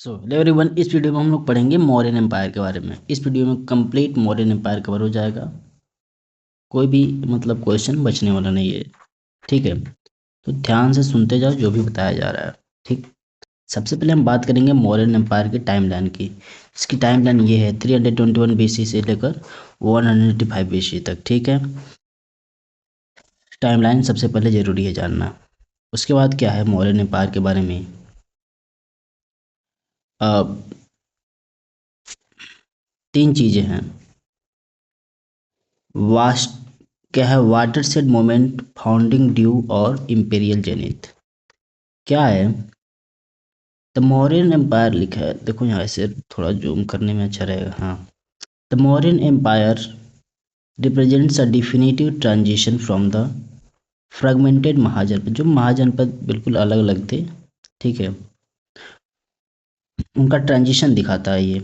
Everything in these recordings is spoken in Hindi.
सो हेलो एवरीवन, इस वीडियो में हम लोग पढ़ेंगे मौर्यन एम्पायर के बारे में। इस वीडियो में कंप्लीट मौर्यन एम्पायर कवर हो जाएगा। कोई भी क्वेश्चन बचने वाला नहीं है। ठीक है, तो ध्यान से सुनते जाओ जो भी बताया जा रहा है। ठीक, सबसे पहले हम बात करेंगे मौर्यन एम्पायर की टाइमलाइन की। इसकी टाइमलाइन ये है 321 BC से लेकर 185 BC तक। ठीक है, टाइमलाइन सबसे पहले ज़रूरी है जानना। उसके बाद क्या है मौर्यन एम्पायर के बारे में। अब तीन चीज़ें हैं। वास्ट क्या है, water shade moment, founding due और इम्पेरियल जेनिथ। क्या है, द मौर्यन एम्पायर लिखा है, देखो यहाँ से थोड़ा जूम करने में अच्छा रहेगा। हाँ, the Mauryan empire represents a definitive transition from the fragmented Mahajanapada, जो महाजनपद बिल्कुल अलग अलग थे। ठीक है, उनका ट्रांजिशन दिखाता है ये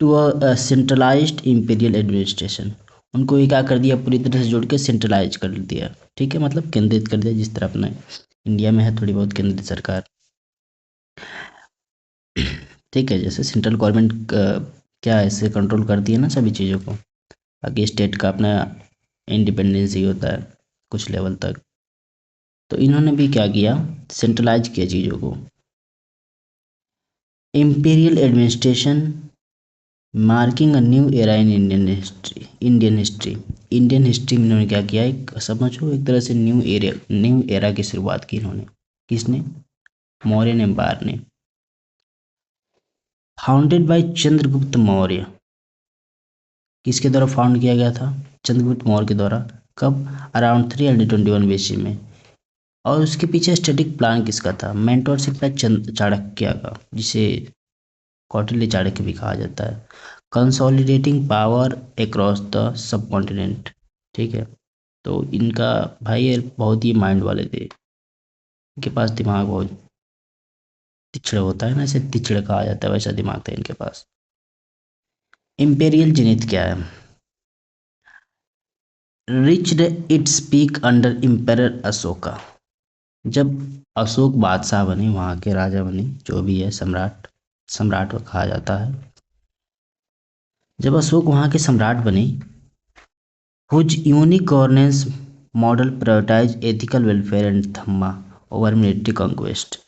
to a centralized imperial administration. उनको ये क्या कर दिया, पूरी तरह से जोड़ के सेंट्रलाइज कर दिया। ठीक है, मतलब केंद्रित कर दिया, जिस तरह अपने इंडिया में है थोड़ी बहुत केंद्रीय सरकार। ठीक है, जैसे सेंट्रल गवर्नमेंट क्या है, इससे कंट्रोल करती है ना सभी चीज़ों को। बाकी स्टेट का अपना इंडिपेंडेंस ही होता है कुछ लेवल तक। तो इन्होंने भी क्या किया, सेंट्रलाइज किया चीज़ों को। Imperial administration marking a new era in Indian history में इन्होंने क्या किया, एक समझो एक तरह से न्यू एरा की शुरुआत की इन्होंने। किसने, मौर्यन एम्पायर ने। Founded by Chandragupta Maurya. किसके द्वारा फाउंड किया गया था, चंद्रगुप्त मौर्य के द्वारा। कब, अराउंड 321 BC में। और उसके पीछे स्टैटिक प्लान किसका था, मेंटोरशिप है चाणक्य का, जिसे कौटिल्य चाणक्य भी कहा जाता है। Consolidating power across the sub continent. ठीक है, तो इनका भाई ये बहुत ही माइंड वाले थे, इनके पास दिमाग बहुत तिछड़ होता है ना, इसे तिछड़ कहा जाता है, वैसा दिमाग था इनके पास। इम्पेरियल जेनिथ क्या है, reached its peak under emperor Ashoka. जब अशोक बादशाह बने, वहाँ के राजा बने, जो भी है सम्राट, सम्राट को कहा जाता है। जब अशोक वहाँ के सम्राट बने, whose unique governance model prioritize ethical welfare and Dhamma over military conquest.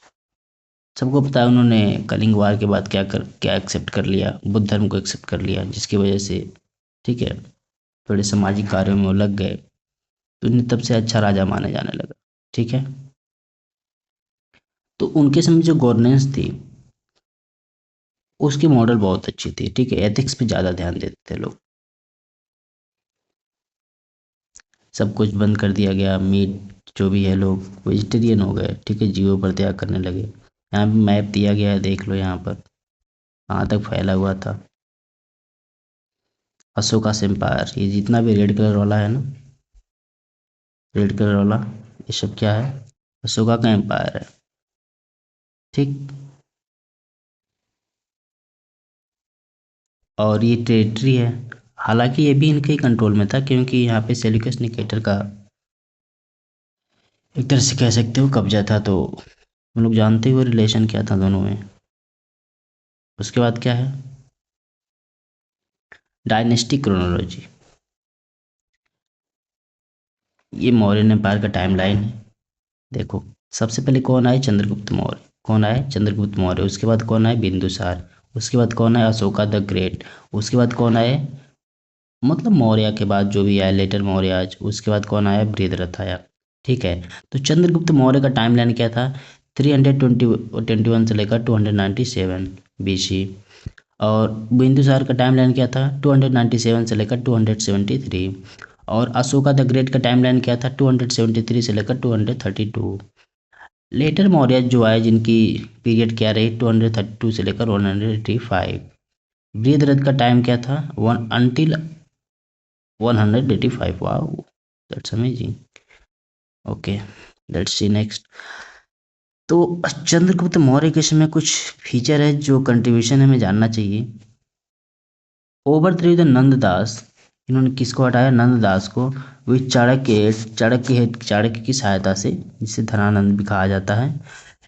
सबको पता है उन्होंने कलिंग वार के बाद क्या एक्सेप्ट कर लिया, बुद्ध धर्म को एक्सेप्ट कर लिया, जिसकी वजह से ठीक है थोड़े सामाजिक कार्यों में वो लग गए, तो उन्हें तब से अच्छा राजा माने जाने लगा। ठीक है, तो उनके समय जो गवर्नेंस थी उसकी मॉडल बहुत अच्छी थी। ठीक है, एथिक्स पे ज़्यादा ध्यान देते थे लोग। सब कुछ बंद कर दिया गया, मीट जो भी है लोग वेजिटेरियन हो गए। ठीक है, जीवों पर त्याग करने लगे। यहाँ पे मैप दिया गया है, देख लो यहाँ पर कहाँ तक फैला हुआ था अशोका एम्पायर। ये जितना भी रेड कलर वाला है ना, रेड कलर वाला, ये सब क्या है, अशोका का एम्पायर है। ठीक, और ये टेरिटरी है, हालांकि ये भी इनके ही कंट्रोल में था, क्योंकि यहाँ पे सेल्यूकस निकेटर का एक तरह से कह सकते हो कब्जा था। तो हम लोग जानते हुए रिलेशन क्या था दोनों में। उसके बाद क्या है, डायनेस्टिक क्रोनोलॉजी। ये मौर्य एम्पायर का टाइमलाइन है। देखो, सबसे पहले कौन आए, चंद्रगुप्त मौर्य। कौन आए, चंद्रगुप्त मौर्य। उसके बाद कौन आए, बिंदुसार। उसके बाद कौन आए, अशोका द ग्रेट। उसके बाद कौन आए, मौर्य के बाद जो भी आया लेटर मौर्य आज, उसके बाद कौन आया, बृहद्रथ आया। ठीक है, तो चंद्रगुप्त मौर्य का टाइमलाइन क्या था, 321 से लेकर 297 BC। और बिंदुसार का टाइमलाइन क्या था, 297 से लेकर 273। और अशोका द ग्रेट का टाइमलाइन क्या था, 273 से लेकर 232। लेटर मौर्य जो आए, जिनकी पीरियड क्या रही, 232 से लेकर 185। बृहद्रथ का टाइम क्या था, 185। Wow, that's amazing. Okay, let's see next. तो चंद्रगुप्त मौर्य के समय कुछ फीचर है जो कंट्रीब्यूशन हमें जानना चाहिए। ओवर थ्रू द नंददास, इन्होंने किसको हटाया, नंददास को। विच चाणक्य की सहायता से, जिसे धनानंद भी कहा जाता है।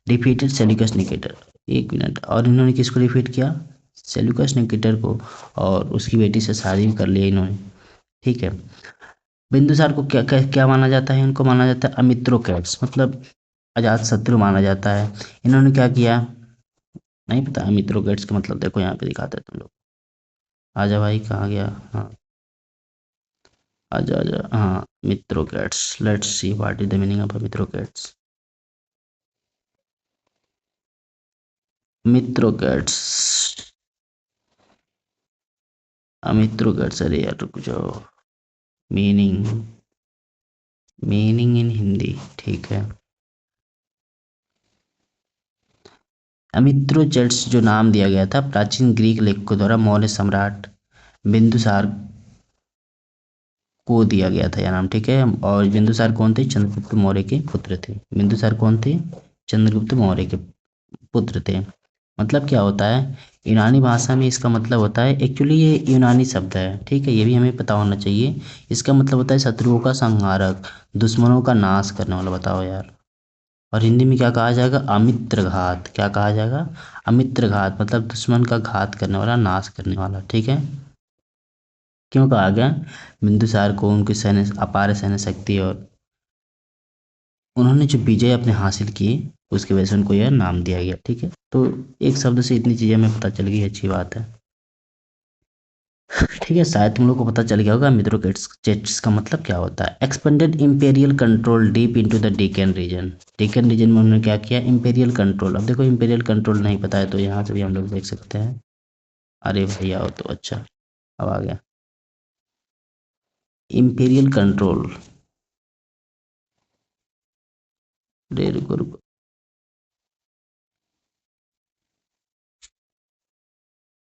डिफीटेड सेल्यूकस निकेटर, एक मिनट, और इन्होंने किसको डिफीट किया? सेल्यूकस निकेटर को, और उसकी बेटी से शादी भी कर लिया इन्होंने। ठीक है। बिंदुसार को क्या क्या क्या माना जाता है? इनको माना जाता है अमित्रोकैट्स, मतलब अजात शत्रु माना जाता है। इन्होंने क्या किया? नहीं पता अमित्रोकैट्स का मतलब? देखो यहाँ पे दिखाते हैं तुम लोग। आजा भाई, कहाँ गया? हाँ, आजा आजा। हाँ, Mitrochates, let's see what is the meaning of Mitrochates. Mitrochates, Amitrochates, अरे यार रुक जाओ। मीनिंग, मीनिंग इन हिंदी, ठीक है। अमित्रोचेट्स जो नाम दिया गया था प्राचीन ग्रीक लेखकों द्वारा मौर्य सम्राट बिंदुसार को दिया गया था यह नाम, ठीक है। और बिंदुसार कौन थे? चंद्रगुप्त मौर्य के पुत्र थे। बिंदुसार कौन थे? चंद्रगुप्त मौर्य के पुत्र थे। मतलब क्या होता है? यूनानी भाषा में इसका मतलब होता है, एक्चुअली ये यूनानी शब्द है, ठीक है, ये भी हमें पता होना चाहिए। इसका मतलब होता है शत्रुओं का संहारक, दुश्मनों का नाश करने वाला। बताओ यार। और हिंदी में क्या कहा जाएगा? अमित्रघात। क्या कहा जाएगा? अमित्रघात, मतलब दुश्मन का घात करने वाला, नाश करने वाला, ठीक है। क्यों कहा गया? बिंदुसार को उनकी सैन्य अपार सैन्य शक्ति और उन्होंने जो विजय अपने हासिल किए उसकी वजह से उनको यह नाम दिया गया, ठीक है। तो एक शब्द से इतनी चीज़ें हमें पता चल गई, अच्छी बात है। ठीक है, शायद तुम लोग को पता चल गया होगा मित्रोकेट्स का मतलब क्या होता है। Expanded imperial control deep into the Deccan region. Deccan region में उन्होंने क्या किया? Imperial control. अब देखो इंपेरियल कंट्रोल नहीं पता है तो यहाँ से भी हम लोग देख सकते हैं। अरे भैया हो तो अच्छा, अब आ गया इंपेरियल कंट्रोल। रे रुको रुको,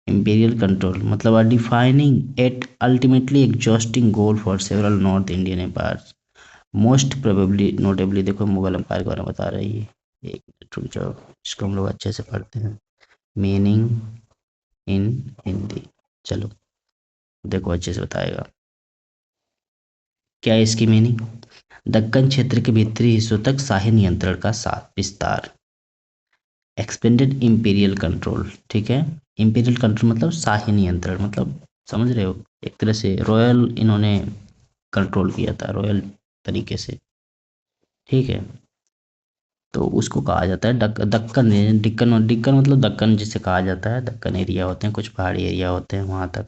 imperial control मतलब a defining yet ultimately exhausting goal for several North Indian empires, most probably notably। देखो मुगल एम्पायर के बारे में बता रही है। एक मिनट रुक जाओ, इसको हम लोग अच्छे से पढ़ते हैं। मीनिंग इन हिंदी, चलो देखो अच्छे से बताएगा क्या है इसकी मीनिंग। दक्कन क्षेत्र के भीतरी हिस्सों तक शाही नियंत्रण का साथ विस्तार। एक्सपेंडेड इंपीरियल कंट्रोल, ठीक है। इंपीरियल कंट्रोल मतलब शाही नियंत्रण, मतलब समझ रहे हो, एक तरह से रॉयल इन्होंने कंट्रोल किया था, रॉयल तरीके से, ठीक है। तो उसको कहा जाता है दक्कन रीजन। डिक्कन, डिक्कन मतलब दक्कन जिसे कहा जाता है, दक्कन एरिया होते हैं, कुछ पहाड़ी एरिया होते हैं वहाँ तक।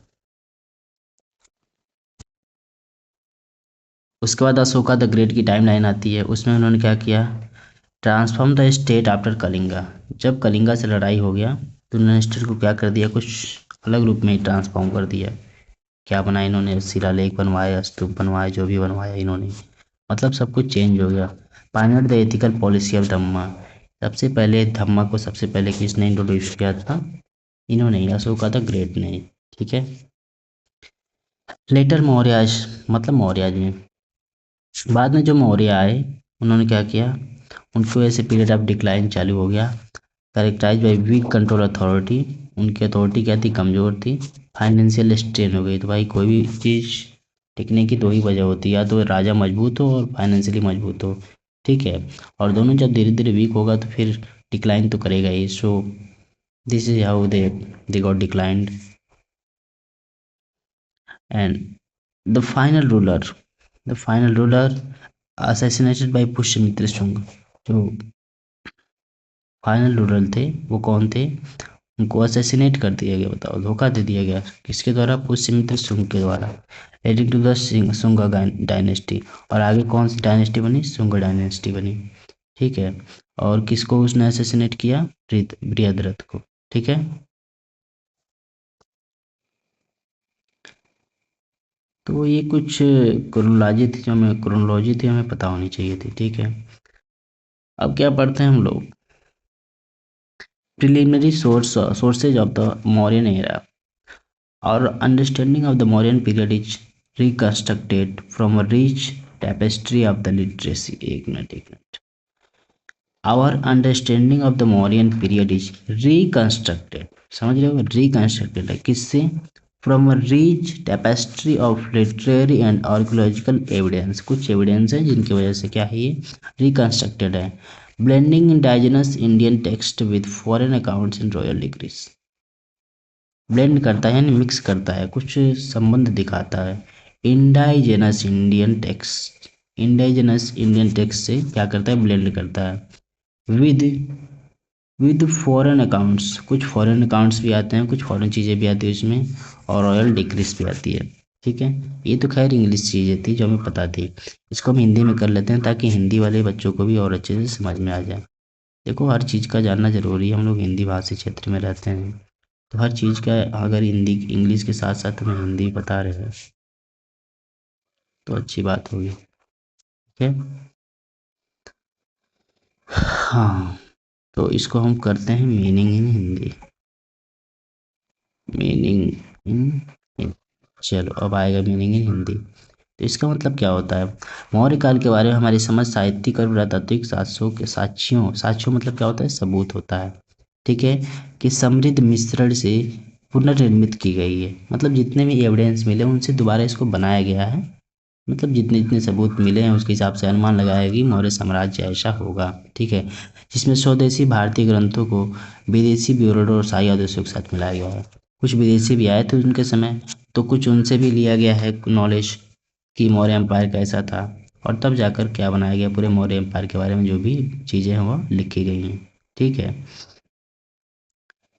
उसके बाद अशोका द ग्रेट की टाइमलाइन आती है, उसमें उन्होंने क्या किया? Transform the state after Kalinga. जब कलिंगा से लड़ाई हो गया तो उन्होंने स्टेट को क्या कर दिया? कुछ अलग रूप में ही ट्रांसफॉर्म कर दिया। क्या बनाया इन्होंने? शिलालेख बनवाए, स्तूप बनवाए, जो भी बनवाया इन्होंने, मतलब सब कुछ चेंज हो गया। Pioneer the ethical policy of Dhamma. सबसे पहले धम्मा को सबसे पहले किसने इंट्रोड्यूस किया था? इन्होंने ही, अशोका द ग्रेट ने, ठीक है। लेटर मौर्याज, मतलब मौर्याज में बाद में जो मौर्य आए उन्होंने क्या किया? उनको ऐसे पीरियड ऑफ डिक्लाइन चालू हो गया। Characterized by weak control authority. उनकी अथॉरिटी क्या थी? कमज़ोर थी। फाइनेंशियल स्ट्रेन हो गई। तो भाई कोई भी चीज़ टिकने की दो ही वजह होती है, या तो राजा मजबूत हो और फाइनेंशियली मजबूत हो, ठीक है। और दोनों जब धीरे धीरे वीक होगा तो फिर डिक्लाइन तो करेगा ही। So this is how they got declined. And the final ruler, the final ruler assassinated by Pushyamitra Shunga. जो फाइनल रूलर थे वो कौन थे? उनको असैसिनेट कर दिया गया। बताओ, धोखा दे दिया गया किसके द्वारा? पुष्यमित्र शुंग के द्वारा, leading to the Shunga dynasty. और आगे कौन सी डायनेस्टी बनी? शुंग डायनेस्टी बनी, ठीक है। और किसको उसने असैसिनेट किया? बृहद्रथ को, ठीक है। तो ये कुछ क्रोनोलॉजी थी हमें पता होनी चाहिए थी, ठीक है। अब क्या पढ़ते हैं हम लोग? Preliminary sources of the Mauryan era और understanding of the Mauryan period is reconstructed from a rich tapestry of the literacy. एक मिनट एक minute. Our understanding of the Mauryan period is reconstructed, समझ रहे हो? रिकंस्ट्रक्टेड है किससे? From a rich tapestry of literary and archaeological evidence. कुछ एविडेंस है जिनकी वजह से क्या है ये रिकंस्ट्रक्टेड है। Blending indigenous Indian text with foreign accounts in royal degrees. Blend करता है यानी मिक्स करता है, कुछ संबंध दिखाता है। इंडाइजेनस इंडियन टेक्स्ट, इंडाइजेनस इंडियन टेक्स्ट से क्या करता है, ब्लेंड करता है। विद विद फॉरेन अकाउंट्स, कुछ फॉरेन अकाउंट्स भी आते हैं, कुछ फॉरेन चीज़ें भी आती है उसमें, और रॉयल डिक्रीज भी आती है। ठीक है, ये तो खैर इंग्लिश चीज़ें थी जो हमें पता थी। इसको हम हिंदी में कर लेते हैं ताकि हिंदी वाले बच्चों को भी और अच्छे से समझ में आ जाए। देखो हर चीज़ का जानना ज़रूरी है, हम लोग हिंदी भाषी क्षेत्र में रहते हैं, तो हर चीज़ का अगर हिंदी इंग्लिश के साथ साथ हमें हिंदी बता रहे हैं तो अच्छी बात होगी। ठीक है, हाँ, तो इसको हम करते हैं meaning in Hindi, meaning in, चलो अब आएगा मीनिंग इन हिंदी। तो इसका मतलब क्या होता है, मौर्य काल के बारे में हमारी समझ साहित्यिक और पुरातात्विक साक्ष्यों के साक्ष्यों साक्ष्यों मतलब क्या होता है, सबूत होता है। ठीक है, कि समृद्ध मिश्रण से पुनर्निर्मित की गई है, मतलब जितने भी एविडेंस मिले उनसे दोबारा इसको बनाया गया है, मतलब जितने जितने सबूत मिले हैं उसके हिसाब से अनुमान लगाया कि मौर्य साम्राज्य ऐसा होगा। ठीक है, जिसमें स्वदेशी भारतीय ग्रंथों को विदेशी ब्यूरो और शाही आदेशों के साथ मिलाया गया है। कुछ विदेशी भी आए थे उनके समय, तो कुछ उनसे भी लिया गया है नॉलेज कि मौर्य एम्पायर कैसा था, और तब जाकर क्या बनाया गया पूरे मौर्य एम्पायर के बारे में जो भी चीज़ें हैं वो लिखी गई हैं। ठीक है,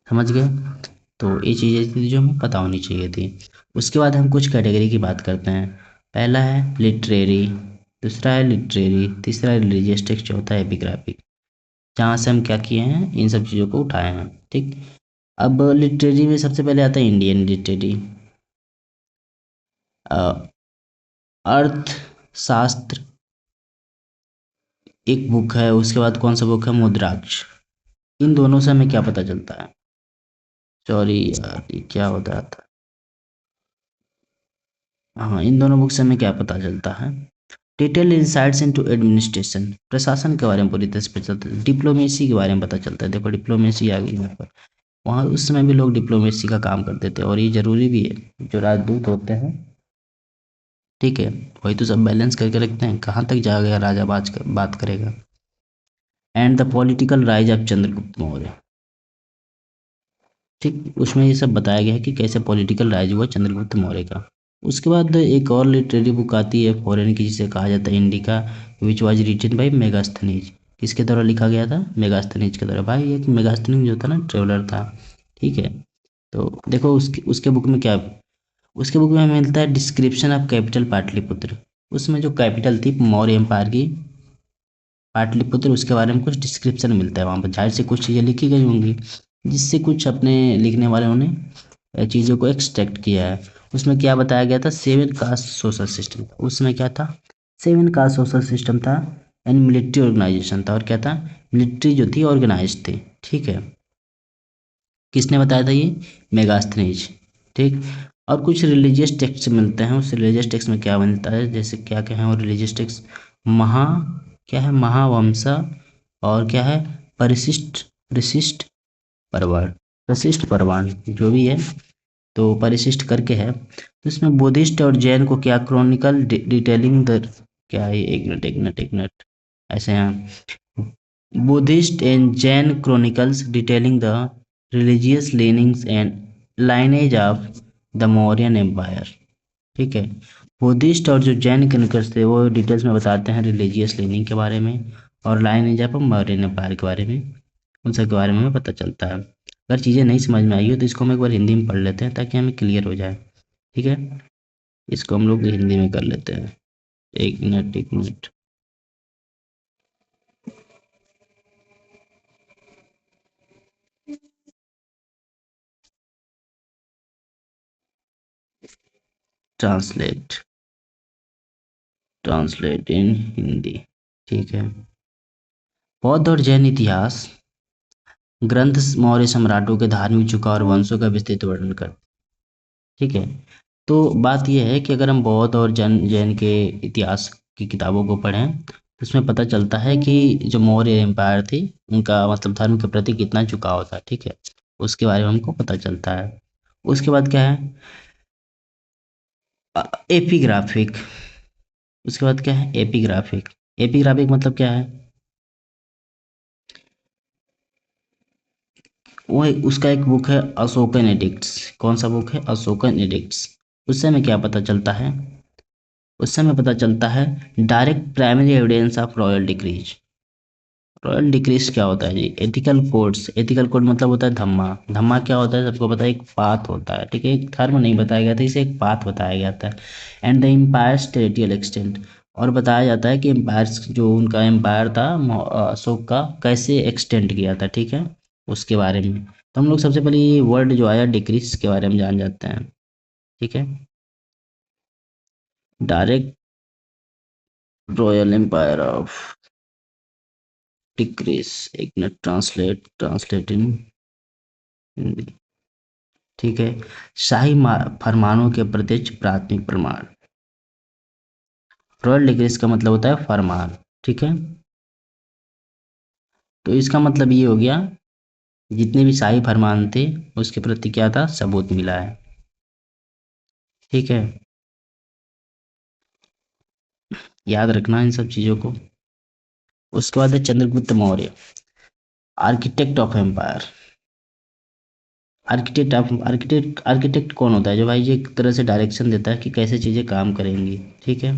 समझ गए। तो ये चीज़ें थी जो हमें पता होनी चाहिए थी। उसके बाद हम कुछ कैटेगरी की बात करते हैं। पहला है लिटरेरी, दूसरा है लिटरेरी, तीसरा है रिलीजियस टेक्स्ट, चौथा है एपिग्राफिक। जहाँ से हम क्या किए हैं, इन सब चीज़ों को उठाए हैं। ठीक, अब लिटरेरी में सबसे पहले आता है इंडियन लिटरेरी, अर्थशास्त्र एक बुक है, उसके बाद कौन सा बुक है, मुद्राक्ष। इन दोनों से हमें क्या पता चलता है, सॉरी यार ये क्या हो रहा था, हाँ इन दोनों बुक से हमें क्या पता चलता है, डिटेल इंसाइट्स इनटू एडमिनिस्ट्रेशन, प्रशासन के बारे में पूरी तरह से पता चलता है, डिप्लोमेसी के बारे में पता चलता है। देखो डिप्लोमेसी आ गई यहाँ पर, वहाँ उस समय भी लोग डिप्लोमेसी का काम करते थे और ये जरूरी भी है, जो राजदूत होते हैं। ठीक है, वही तो सब बैलेंस करके रखते हैं, कहाँ तक जाएगा राजा बात करेगा। And the political rise of Chandragupta Maurya. ठीक, उसमें ये सब बताया गया है कि कैसे पॉलिटिकल राइज हुआ चंद्रगुप्त मौर्य का। उसके बाद एक और लिटरेरी बुक आती है फॉरेन की, जिसे कहा जाता है Indica, which was written by Megasthenes. किसके द्वारा लिखा गया था, मेगास्थनीज के द्वारा। भाई एक मेगास्थनीज जो था ना, ट्रेवलर था। ठीक है, तो देखो उसके उसके बुक में क्या, उसके बुक में हमें मिलता है डिस्क्रिप्शन ऑफ कैपिटल पाटलिपुत्र। उसमें जो कैपिटल थी मौर्य एम्पायर की, पाटलिपुत्र, उसके बारे में कुछ डिस्क्रिप्शन मिलता है वहाँ पर। जाहिर से कुछ चीज़ें लिखी गई होंगी, जिससे कुछ अपने लिखने वालों ने चीज़ों को एक्सट्रैक्ट किया है। उसमें क्या बताया गया था, 7 कास्ट सोशल सिस्टम। उसमें क्या था, 7 कास्ट सोशल सिस्टम था, एंड मिलिट्री ऑर्गेनाइजेशन था, और क्या था, मिलिट्री जो थी ऑर्गेनाइज थी। ठीक है, किसने बताया था ये, मेगास्थनीज। ठीक, और कुछ रिलीजियस टेक्स्ट मिलते हैं, उस रिलीजियस टेक्स्ट में क्या मिलता है, जैसे क्या क्या है, और रिलीजियस टेक्स्ट महा, क्या है, महावंशा, और क्या है, परिशिष्ट, परिशिष्ट परवार, परिशिष्ट परवान जो भी है, तो परिशिष्ट करके है। तो इसमें बुद्धिस्ट और जैन को क्या क्रॉनिकल डिटेलिंग द, क्या है, एक मिनट ऐसे हैं, Buddhist and Jain chronicles detailing the religious leanings and lineage of the Mauryan empire. ठीक है, बुद्धिस्ट और जो जैन क्रॉनिकल्स थे वो डिटेल्स में बताते हैं रिलीजियस लीनिंग के बारे में, और लाइनेज ऑफ मौर्यन एम्पायर के बारे में, उन सब के बारे में हमें पता चलता है। अगर चीज़ें नहीं समझ में आई हो तो इसको हम एक बार हिंदी में पढ़ लेते हैं ताकि हमें क्लियर हो जाए। ठीक है, इसको हम लोग हिंदी में कर लेते हैं, एक minute. Translate, translate in Hindi. ठीक है, बौद्ध और जैन इतिहास ग्रंथ मौर्य सम्राटों के धार्मिक झुकाव और वंशों का विस्तृत वर्णन कर। ठीक है, तो बात यह है कि अगर हम बौद्ध और जैन जैन के इतिहास की किताबों को पढ़ें तो इसमें पता चलता है कि जो मौर्य एम्पायर थी उनका मतलब धर्म के प्रति कितना झुकाव था। ठीक है, उसके बारे में हमको पता चलता है। उसके बाद क्या है, एपिग्राफिक। उसके बाद क्या है, एपिग्राफिक। एपिग्राफिक मतलब क्या है, वो उसका एक बुक है अशोकन एडिक्ट्स। कौन सा बुक है? अशोकन एडिक्ट्स। उससे हमें क्या पता चलता है? उससे हमें पता चलता है direct primary evidence of royal decrees. Royal decrees क्या होता है जी? Ethical codes. एथिकल कोड मतलब होता है धम्मा। धम्मा क्या होता है सबको पता है, एक पाथ होता है, ठीक है, एक धर्म नहीं बताया गया था, इसे एक पाथ बताया गया था। And the empire's territorial extent. और बताया जाता है कि एम्पायर्स, जो उनका एम्पायर था अशोक का, कैसे एक्सटेंड किया था, ठीक है, उसके बारे में। तो हम लोग सबसे पहले ये वर्ड जो आया डिक्रीज के बारे में जान जाते हैं, ठीक है। Direct royal empire of decrees. एक मिनट, ट्रांसलेट इन हिंदी, ठीक है। शाही फरमानों के प्रत्यक्ष प्राथमिक प्रमाण। रॉयल डिक्रीज का मतलब होता है फरमान, ठीक है। तो इसका मतलब ये हो गया, जितने भी शाही फरमान थे उसके प्रति क्या था, सबूत मिला है, ठीक है। याद रखना इन सब चीज़ों को। उसके बाद है Chandragupta Maurya, architect of empire. Architect कौन होता है? जो भाई ये एक तरह से डायरेक्शन देता है कि कैसे चीज़ें काम करेंगी, ठीक है।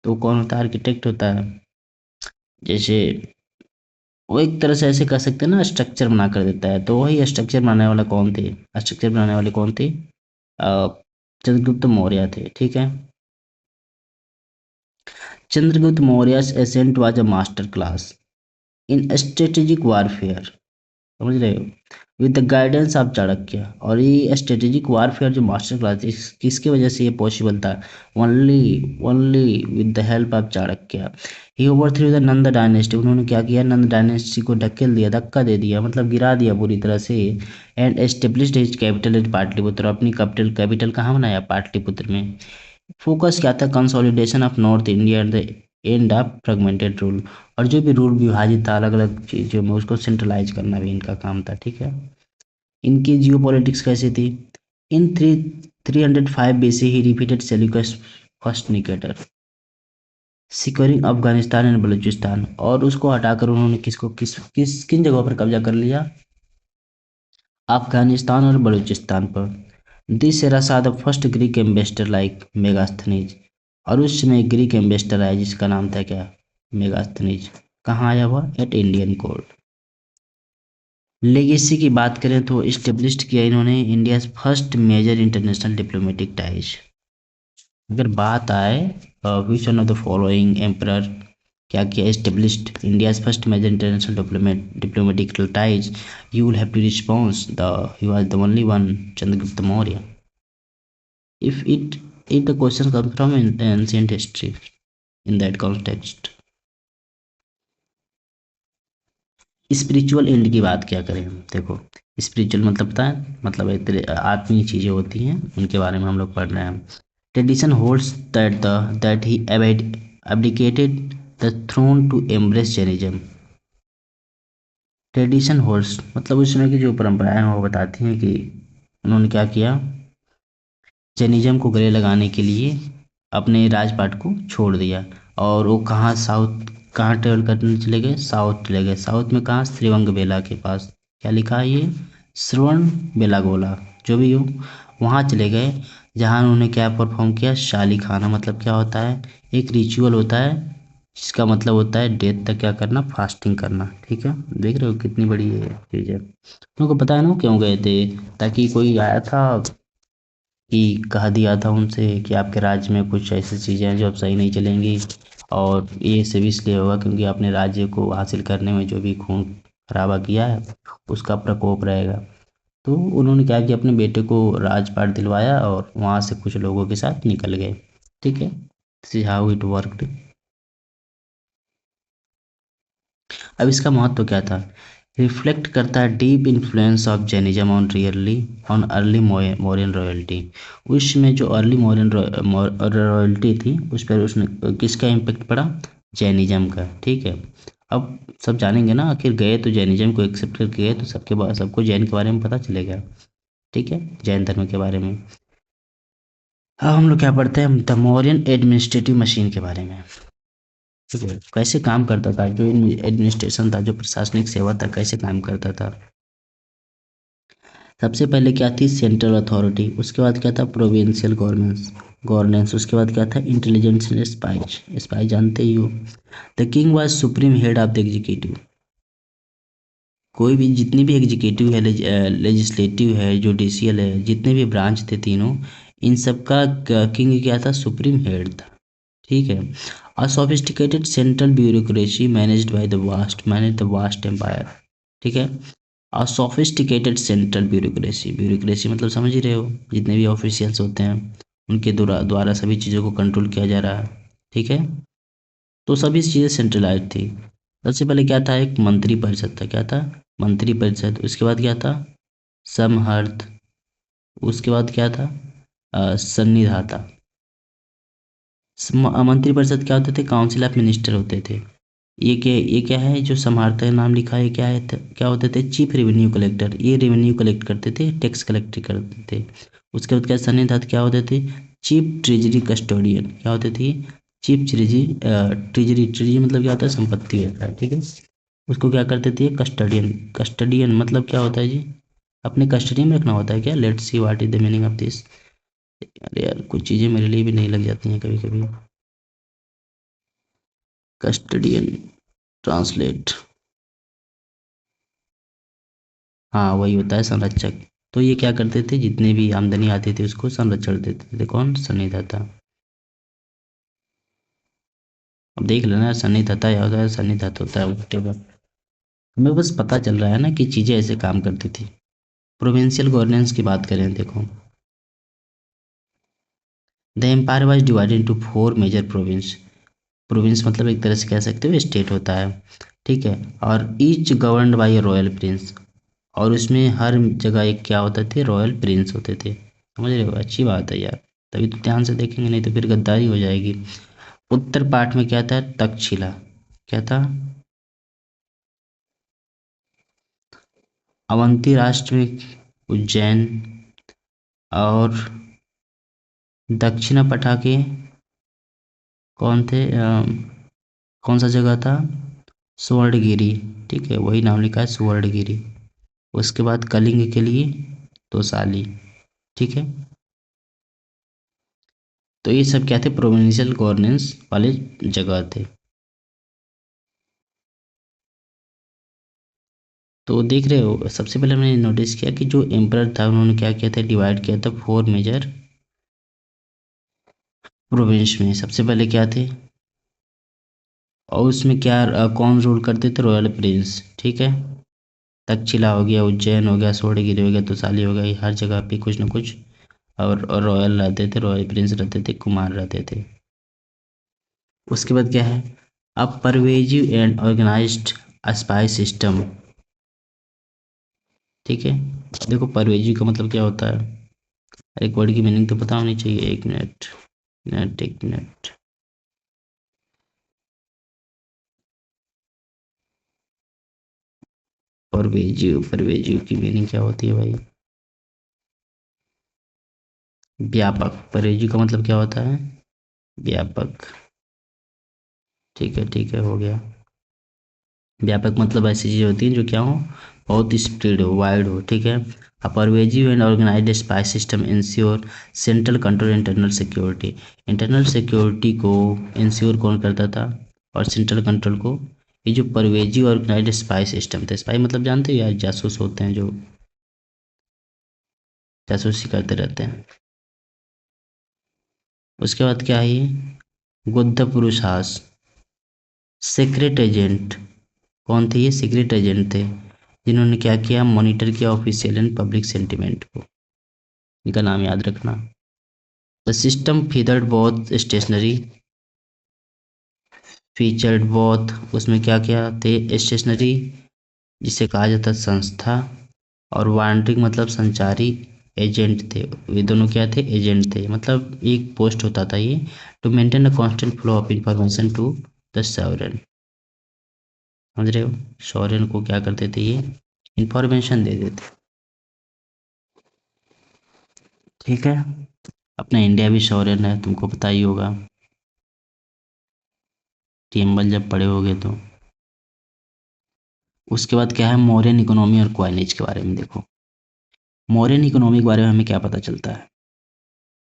तो कौन होता है? आर्किटेक्ट होता है। जैसे वो एक तरह से ऐसे कह सकते हैं ना, स्ट्रक्चर बना कर देता है। तो वही स्ट्रक्चर बनाने वाला कौन थे? स्ट्रक्चर बनाने वाले कौन थे? चंद्रगुप्त मौर्य थे, ठीक है। Chandragupta मौर्य's ascent was a master class in strategic warfare, समझ रहे हो, with the guidance of Chanakya. और ये स्ट्रेटेजिक वारफेयर जो मास्टर क्लास थी, किसकी वजह से ये पॉसिबल था? Only only with the help of Chanakya. He overthrew the Nanda dynasty. उन्होंने क्या किया? नंद डायनेस्टी को ढकेल दिया, धक्का दे दिया, मतलब गिरा दिया पूरी तरह से। And established his capital eight Pataliputra. अपनी कैपिटल कैपिटल कहाँ बनाया? पाटलिपुत्र में। फोकस क्या था? Consolidation of north India and the end of fragmented rule. और जो भी रूल विभाजित था अलग अलग चीज़ों में, उसको सेंट्रलाइज करना भी इनका काम था, ठीक है। इनकी जियो पॉलिटिक्स कैसी थी? इन 305 BC he repeated Seleucus first Nicator, securing Afghanistan and Balochistan. और उसको हटाकर उन्होंने किसको किन जगहों पर कब्जा कर लिया? अफगानिस्तान और बलूचिस्तान पर। This era saw the first Greek ambassador like Megasthenes. और उस समय एक ग्रीक एम्बेसडर आया जिसका नाम था क्या? मेगास्थनीज। कहाँ आया हुआ? At Indian court. लेगेसी की बात करें तो इस्टेब्लिश्ड किया इन्होंने India first major international diplomatic ties. अगर बात आए which one of the following emperor क्या किया? Established India's first major international diplomatic ties, you will have to response the he was the only one, Chandragupta Maurya. if if the question comes from ancient history in that context। Spiritual and की बात क्या करें हम, देखो, स्पिरिचुअल मतलब पता है, मतलब एक तरह आत्मीय चीजें होती हैं, उनके बारे में हम लोग पढ़ रहे हैं। Tradition holds that he abdicated the throne to embrace Jainism. Tradition holds मतलब उस समय की जो परंपराएं हैं वो बताती हैं कि उन्होंने क्या किया, जैनिज्म को गले लगाने के लिए अपने राजपाट को छोड़ दिया। और वो कहाँ, साउथ, कहाँ ट्रेवल करने चले गए? साउथ चले गए। साउथ में कहाँ? श्रीवंग बेला के पास। क्या लिखा है ये? श्रवण बेलागोला, जो भी हो, वहाँ चले गए। जहाँ उन्होंने क्या परफॉर्म किया? शाली खाना। मतलब क्या होता है? एक रिचुअल होता है जिसका मतलब होता है डेथ तक क्या करना? फास्टिंग करना, ठीक है। देख रहे हो कितनी बड़ी ये चीज़ है। तुमको पता है ना वो क्यों गए थे? ताकि कोई आया था कि कहा दिया था उनसे कि आपके राज्य में कुछ ऐसी चीज़ें हैं जो अब सही नहीं चलेंगी, और ये सब इसलिए होगा क्योंकि आपने राज्य को हासिल करने में जो भी खून खराबा किया है उसका प्रकोप रहेगा। तो उन्होंने क्या किया, अपने बेटे को राजपाट दिलवाया और वहाँ से कुछ लोगों के साथ निकल गए, ठीक है। This is how it worked. अब इसका महत्व क्या था? रिफ्लेक्ट करता है deep influence of Jainism on on early Mauryan royalty. उसमें जो अर्ली मौर्यन रॉयल्टी थी उस पर उसने किसका इम्पेक्ट पड़ा? जैनिज्म का, ठीक है। अब सब जानेंगे ना, आखिर गए तो जैनिज्म को एक्सेप्ट करके गए तो सबके बाद सबको जैन के बारे में पता चलेगा, ठीक है, जैन धर्म के बारे में। अब हम लोग क्या पढ़ते हैं? द मौर्यन एडमिनिस्ट्रेटिव मशीन के बारे में, ठीक है। कैसे काम करता था जो एडमिनिस्ट्रेशन था, जो प्रशासनिक सेवा था, कैसे काम करता था? सबसे पहले क्या थी, सेंट्रल अथॉरिटी, उसके बाद क्या था, प्रोविंशियल गवर्नेंस, उसके बाद क्या था, इंटेलिजेंस एंड स्पाइज, स्पाई जानते ही हो। The king was supreme head of the executive. कोई भी, जितनी भी एग्जीक्यूटिव है, लेजिस्लेटिव है, जुडिशियल है, जितने भी ब्रांच थे तीनों, इन सब का किंग क्या था, सुप्रीम हेड था। ठीक है। A sophisticated central bureaucracy manage the vast empire. ठीक है। A sophisticated central bureaucracy, bureaucracy मतलब समझ ही रहे हो, जितने भी ऑफिशियल्स होते हैं उनके द्वारा द्वारा सभी चीज़ों को कंट्रोल किया जा रहा है। ठीक है। तो सभी चीज़ें सेंट्रलाइज थी। सबसे पहले क्या था, एक मंत्री परिषद था, क्या था, मंत्री परिषद। उसके बाद क्या था, समहर्थ। उसके बाद क्या था, सन्निधाता। मंत्री परिषद क्या होते थे, काउंसिल ऑफ मिनिस्टर होते थे। ये क्या है, जो समहर्थ का नाम लिखा है, क्या है, क्या होते थे, चीफ रेवेन्यू कलेक्टर। ये रेवेन्यू कलेक्ट करते थे, टैक्स कलेक्ट करते थे। उसके बाद क्या, सन्निधात क्या होते थे, चीफ ट्रेजरी कस्टोडियन, क्या होते थे, चीफ ट्रेजरी, ट्रेजरी मतलब क्या होता है, संपत्ति होता है। ठीक है। उसको क्या करते थे, कस्टडियन। कस्टडियन मतलब क्या होता है जी, अपने कस्टडी में रखना होता है क्या, let's see what is the meaning of this. अरे यार, कुछ चीज़ें मेरे लिए भी नहीं लग जाती हैं कभी कभी। Custodian, translate. हाँ, वही होता है संरक्षक। तो ये क्या करते थे, जितने भी आमदनी आती थी उसको संरक्षण देते थे, कौन, सन्निधाता। अब देख लेना, सन्निधाता या होता है, सन्निधात होता है, whatever। हमें बस पता चल रहा है ना कि चीज़ें ऐसे काम करती थी। प्रोविंशियल गवर्नेंस की बात करें, देखो, the empire was divided into 4 major province. Province मतलब एक तरह से कह सकते हो स्टेट होता है। ठीक है। और ईच गवर्नड बाय ए रॉयल प्रिंस। और उसमें हर जगह एक क्या होते थे, रॉयल प्रिंस होते थे। समझ रहे हो, अच्छी बात है यार। तभी तो ध्यान से देखेंगे, नहीं तो फिर गद्दारी हो जाएगी। उत्तर पार्ट में क्या था, तक्षशिला। क्या था, अवंती राष्ट्र में उज्जैन। और दक्षिण पटाके कौन थे, कौन सा जगह था, सुवर्णगिरी। ठीक है, वही नाम लिखा है, सुवर्णगिरी। उसके बाद कलिंग के लिए तोसाली। ठीक है। तो ये सब क्या थे, प्रोविंशियल गवर्नेंस वाले जगह थे। तो देख रहे हो, सबसे पहले मैंने नोटिस किया कि जो एम्परर था उन्होंने क्या किया था, डिवाइड किया था 4 मेजर प्रोविंस में। सबसे पहले क्या थे, और उसमें क्या, कौन रूल करते थे, रॉयल प्रिंस। ठीक है। तक्षशिला हो गया, उज्जैन हो गया, सोढ़गिरी हो गया, तोसाली हो गया, ये हर जगह पे कुछ ना कुछ। और रॉयल रहते थे, रॉयल प्रिंस रहते थे, कुमार रहते थे। उसके बाद क्या है, अब pervasive and organized spy system. ठीक है। देखो, परवेजिव का मतलब क्या होता है, एक वर्ड की मीनिंग तो पता होनी चाहिए। एक मिनट, मिनट, एक मिनट। परवेजिव, परवेजिव की मीनिंग क्या होती है भाई, व्यापक। परवेजिव का मतलब क्या होता है, व्यापक। ठीक है, ठीक है, हो गया। व्यापक मतलब ऐसी चीज़ होती है जो क्या हो, बहुत स्प्रेड हो, वाइड हो। ठीक है। A pervasive and organized spy system ensure central control internal security. Internal security को इंश्योर कौन करता था, और सेंट्रल कंट्रोल को, ये जो परवेजिव ऑर्गेनाइज्ड स्पाई सिस्टम था। स्पाई मतलब जानते हो यार, जासूस होते हैं जो जासूसी करते रहते हैं। उसके बाद क्या है ये, गुद्ध पुरुषास, सीक्रेट एजेंट। कौन थे ये, सीक्रेट एजेंट थे, जिन्होंने क्या किया, मॉनिटर किया ऑफिशियल एंड पब्लिक सेंटिमेंट को। इनका नाम याद रखना। The system featured both stationary, featured both, उसमें क्या क्या थे, स्टेशनरी जिसे कहा जाता है संस्था, और वांडरिंग मतलब संचारी एजेंट थे। ये दोनों क्या थे, एजेंट थे, मतलब एक पोस्ट होता था ये, to maintain a constant flow of information to the sovereign. समझ रहे हो, सॉवरेन को क्या करते थे ये, इंफॉर्मेशन दे देते। ठीक है। अपना इंडिया भी सॉवरेन है, तुमको पता ही होगा, टेम्बल जब पढ़े होगे तो। उसके बाद क्या है, मौर्यन इकोनॉमी और क्वाइनेज के बारे में देखो। मौर्यन इकोनॉमी के बारे में हमें क्या पता चलता है?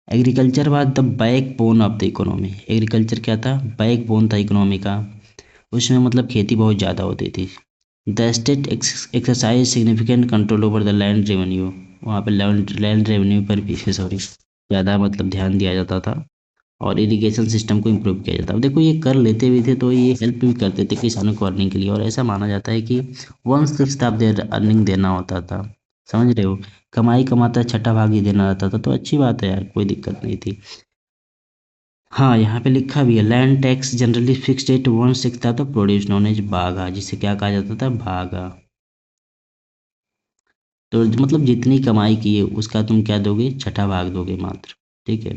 Agriculture was the backbone of the economy. Agriculture क्या था? बैकबोन था इकोनॉमी का। उसमें मतलब खेती बहुत ज़्यादा होती थी। The state exercise significant control over the land revenue. वहाँ पे लैंड रेवेन्यू पर भी सॉरी ज़्यादा मतलब ध्यान दिया जाता था और इरिगेशन सिस्टम को इम्प्रूव किया जाता है। देखो ये कर लेते भी थे तो ये हेल्प भी करते थे किसानों को अर्निंग के लिए, और ऐसा माना जाता है कि 1/6 ऑफ देयर अर्निंग देना होता था। समझ रहे हो? कमाई कमाता छठा भाग ही देना रहता था, तो अच्छी बात है यार, कोई दिक्कत नहीं थी। हाँ, यहाँ पे लिखा भी है land tax generally fixed at 1/6 of the produce known as bhaga, जिसे क्या कहा जाता था? भागा। तो मतलब जितनी कमाई की है उसका तुम क्या दोगे? छठा भाग दोगे मात्र। ठीक है,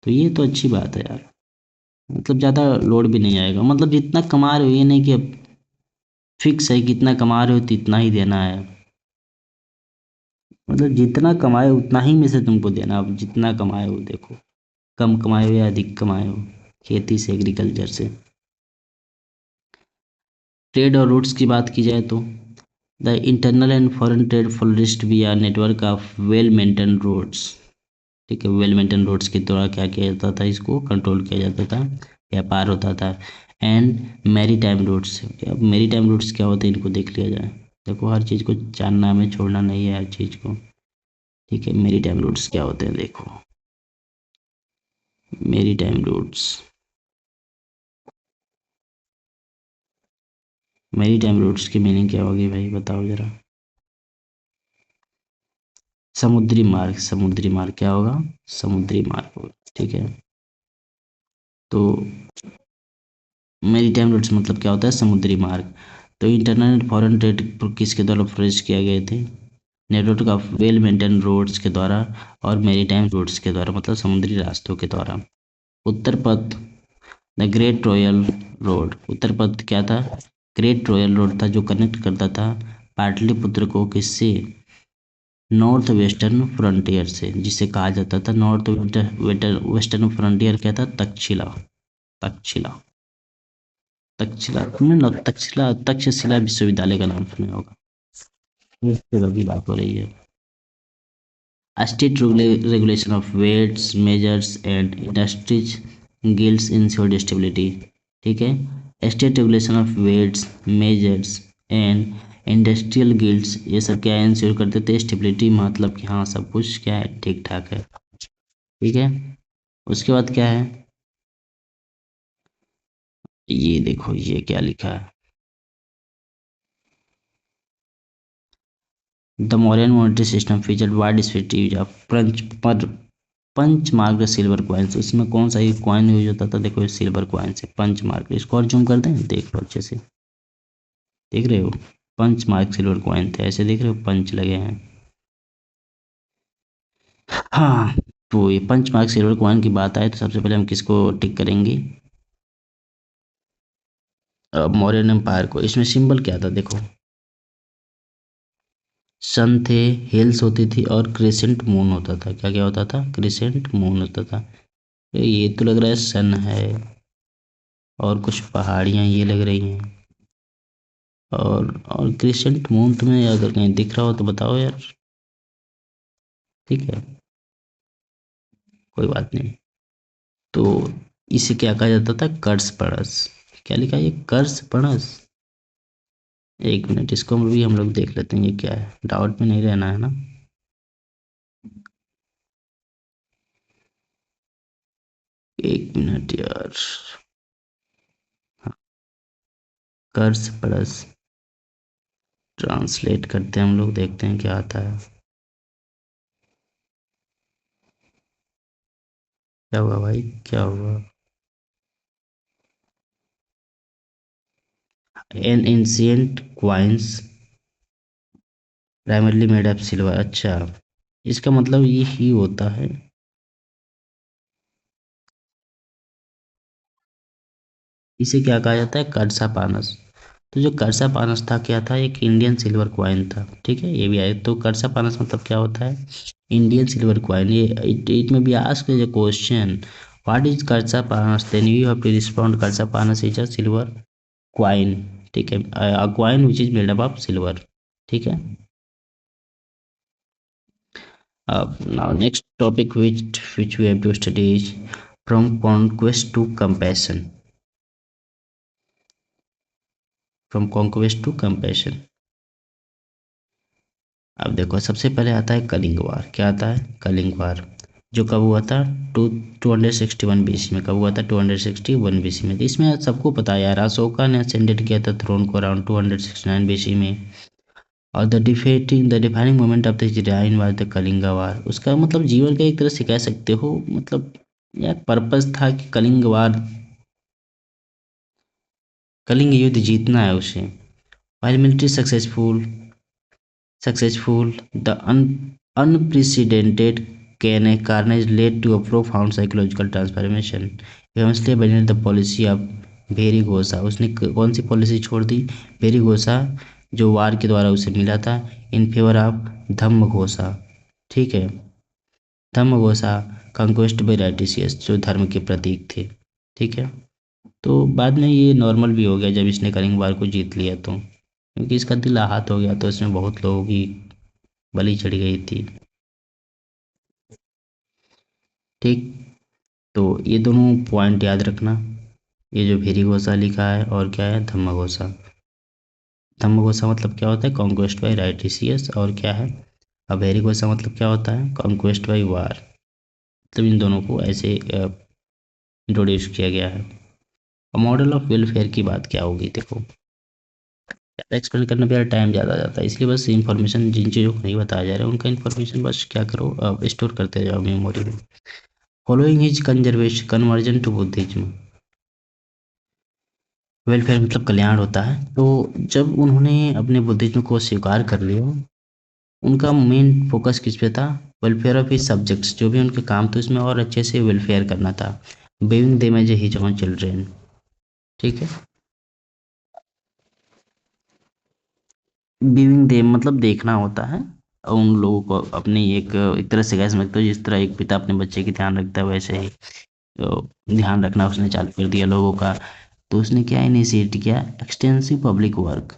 तो ये तो अच्छी बात है यार, मतलब ज़्यादा लोड भी नहीं आएगा। मतलब जितना कमा रहे हो ये नहीं कि अब फिक्स है कितना कमा रहे हो तो इतना ही देना है। मतलब जितना कमाए उतना ही में से तुमको देना, अब जितना कमाए हो देखो, कम कमाए हो या अधिक कमाए हो, खेती से एग्रीकल्चर से। ट्रेड और रूट्स की बात की जाए तो the internal and foreign trade flourished via network of well maintain roads. ठीक है, वेल मेंटेन रोड्स के द्वारा क्या किया जाता था? इसको कंट्रोल किया जाता था, व्यापार होता था। And maritime routes. अब मैरी टाइम रूट्स क्या होते हैं इनको देख लिया जाए। देखो हर चीज़ को जानना हमें, छोड़ना नहीं है हर चीज़ को। ठीक है, मैरी टाइम रूट्स क्या होते हैं देखो। Maritime routes, maritime routes की मीनिंग क्या होगी भाई, बताओ ज़रा। समुद्री मार्ग, समुद्री मार्ग क्या होगा? समुद्री मार्ग होगा। ठीक है, तो मैरीटाइम रूट्स मतलब क्या होता है? समुद्री मार्ग। तो इंटरनल एंड फॉरेन ट्रेड किसके द्वारा फ्रेज किया गए थे? Network of well maintain roads के द्वारा और मैरीटाइम रोड्स के द्वारा, मतलब समुद्री रास्तों के द्वारा। उत्तर पथ, द ग्रेट रॉयल रोड। उत्तर पथ क्या था? ग्रेट रॉयल रोड था, जो कनेक्ट करता था पाटलिपुत्र को किससे? नॉर्थ वेस्टर्न फ्रंटियर से, जिसे कहा जाता था नॉर्थ वेस्टर्न फ्रंटियर क्या था? तक्षशिला। तक्षशिला, तक्षशिला तुमने तक्षशिला विश्वविद्यालय का नाम सुना होगा, इस जगह की बात हो रही है। State regulation of weights measures and industries guilds insured stability. ठीक है, state regulation of weights measures and industrial guilds, ये सब क्या इंश्योर करते थे? स्टेबिलिटी, मतलब कि हाँ सब कुछ क्या है? ठीक ठाक है। ठीक है, उसके बाद क्या है? ये देखो ये क्या लिखा है। The Mauryan monetary system featured wide spread use of punch mark silver coins. उसमें कौन सा ही कॉइन यूज होता था? देखो सिल्वर कॉइन से पंचमार्क, इसको और जूम कर दें, देख लो अच्छे से, देख रहे हो? पंचमार्क सिल्वर कॉइन थे, ऐसे देख रहे हो पंच लगे हैं। हाँ, तो ये पंचमार्क सिल्वर कॉइन की बात आए तो सबसे पहले हम किसको टिक करेंगे? मौर्यन एम्पायर को। इसमें सिंबल क्या था देखो, सन थे, हिल्स होती थी और क्रिसेंट मून होता था। क्या क्या होता था? क्रिसेंट मून होता था। ये तो लग रहा है सन है, और कुछ पहाड़ियाँ ये लग रही हैं, और क्रिसेंट मून तुम्हें अगर कहीं दिख रहा हो तो बताओ यार। ठीक है, कोई बात नहीं। तो इसे क्या कहा जाता था? कर्स पड़स। क्या लिखा है ये? कर्स पड़स। एक मिनट, इसको भी हम लोग देख लेते हैं ये क्या है, डाउट में नहीं रहना है ना। एक मिनट यार। हाँ, कर्स पड़स ट्रांसलेट करते हैं हम लोग, देखते हैं क्या आता है। क्या हुआ भाई, क्या हुआ? An ancient coins primarily made of silver. अच्छा, इसका मतलब ये ही होता है। इसे क्या कहा जाता है? कर्सा पानस। तो जो कर्सा पानस था क्या था? एक इंडियन सिल्वर क्वाइन था। ठीक है, ये भी आए तो कर्सा पानस मतलब क्या होता है? Indian silver coin. ये it may be asked as a question, what is karshapanas, then you have to respond karshapanas is a silver coin. ठीक है, a coin which is made up of silver. ठीक है, Now next topic which we have to study is from conquest to compassion. From conquest to compassion. अब देखो सबसे पहले आता है कलिंग वार। क्या आता है? कलिंग वार, जो कब हुआ था? 261 बीसी में। कब हुआ था? 261 बीसी में। तो इसमें सबको पता है यार, अशोका ने असेंडेड किया था थ्रोन को अराउंड 269 बीसी में। और the defining moment of the reign was the Kalinga war. उसका मतलब जीवन का एक तरह से कह सकते हो, मतलब यार पर्पस था कि कलिंग वार, कलिंग युद्ध जीतना है उसे। While military successful the unprecedented carnage led to a profound psychological transformation. Famously abandoned the policy of भेरी घोषा। उसने कौन सी पॉलिसी छोड़ दी? भेरी घोषा, जो वार के द्वारा उसे मिला था, इन फेवर ऑफ धम्म घोषा। ठीक है, धम्म घोषा कंक्वेस्ट बाय राइटिशियस, जो धर्म के प्रतीक थे। ठीक है, तो बाद में ये नॉर्मल भी हो गया जब इसने कलिंग वार को जीत लिया, तो क्योंकि इसका दिल आहत हो गया तो इसमें बहुत लोगों की बलि चढ़ गई थी। ठीक, तो ये दोनों पॉइंट याद रखना, ये जो भेरी घोषा लिखा है और क्या है धम्म घोषा। धम्म घोषा मतलब क्या होता है? Conquest by righteous. और क्या है? अब भेरी घोषा मतलब क्या होता है? कॉन्क्वेस्ट बाय वार। मतलब इन दोनों को ऐसे इंट्रोड्यूस किया गया है। मॉडल ऑफ वेलफेयर की बात क्या होगी? देखो, ज़्यादा एक्सप्लेन करने पे यार टाइम ज़्यादा जाता है, इसलिए बस इन्फॉर्मेशन जिन चीज़ों को नहीं बताया जा रहा है उनका इन्फॉर्मेशन बस क्या करो, स्टोर करते जाओ मेमोरी में। Following his conservation conversion to Buddhism. Welfare मतलब कल्याण होता है। तो जब उन्होंने अपने बुद्धिज्म को स्वीकार कर लिया, उनका मेन फोकस किस पे था? वेलफेयर ऑफ हिज सब्जेक्ट्स, जो भी उनके काम थे उसमें और अच्छे से वेलफेयर करना था। Viewing them as his own children. ठीक है, बिविंग देम मतलब देखना होता है, और उन लोगों को अपनी एक तरह से कह सकते हो, जिस तरह एक पिता अपने बच्चे की ध्यान रखता है वैसे ही ध्यान रखना उसने चालू कर दिया लोगों का। तो उसने क्या इनिशिएट किया? Extensive public work.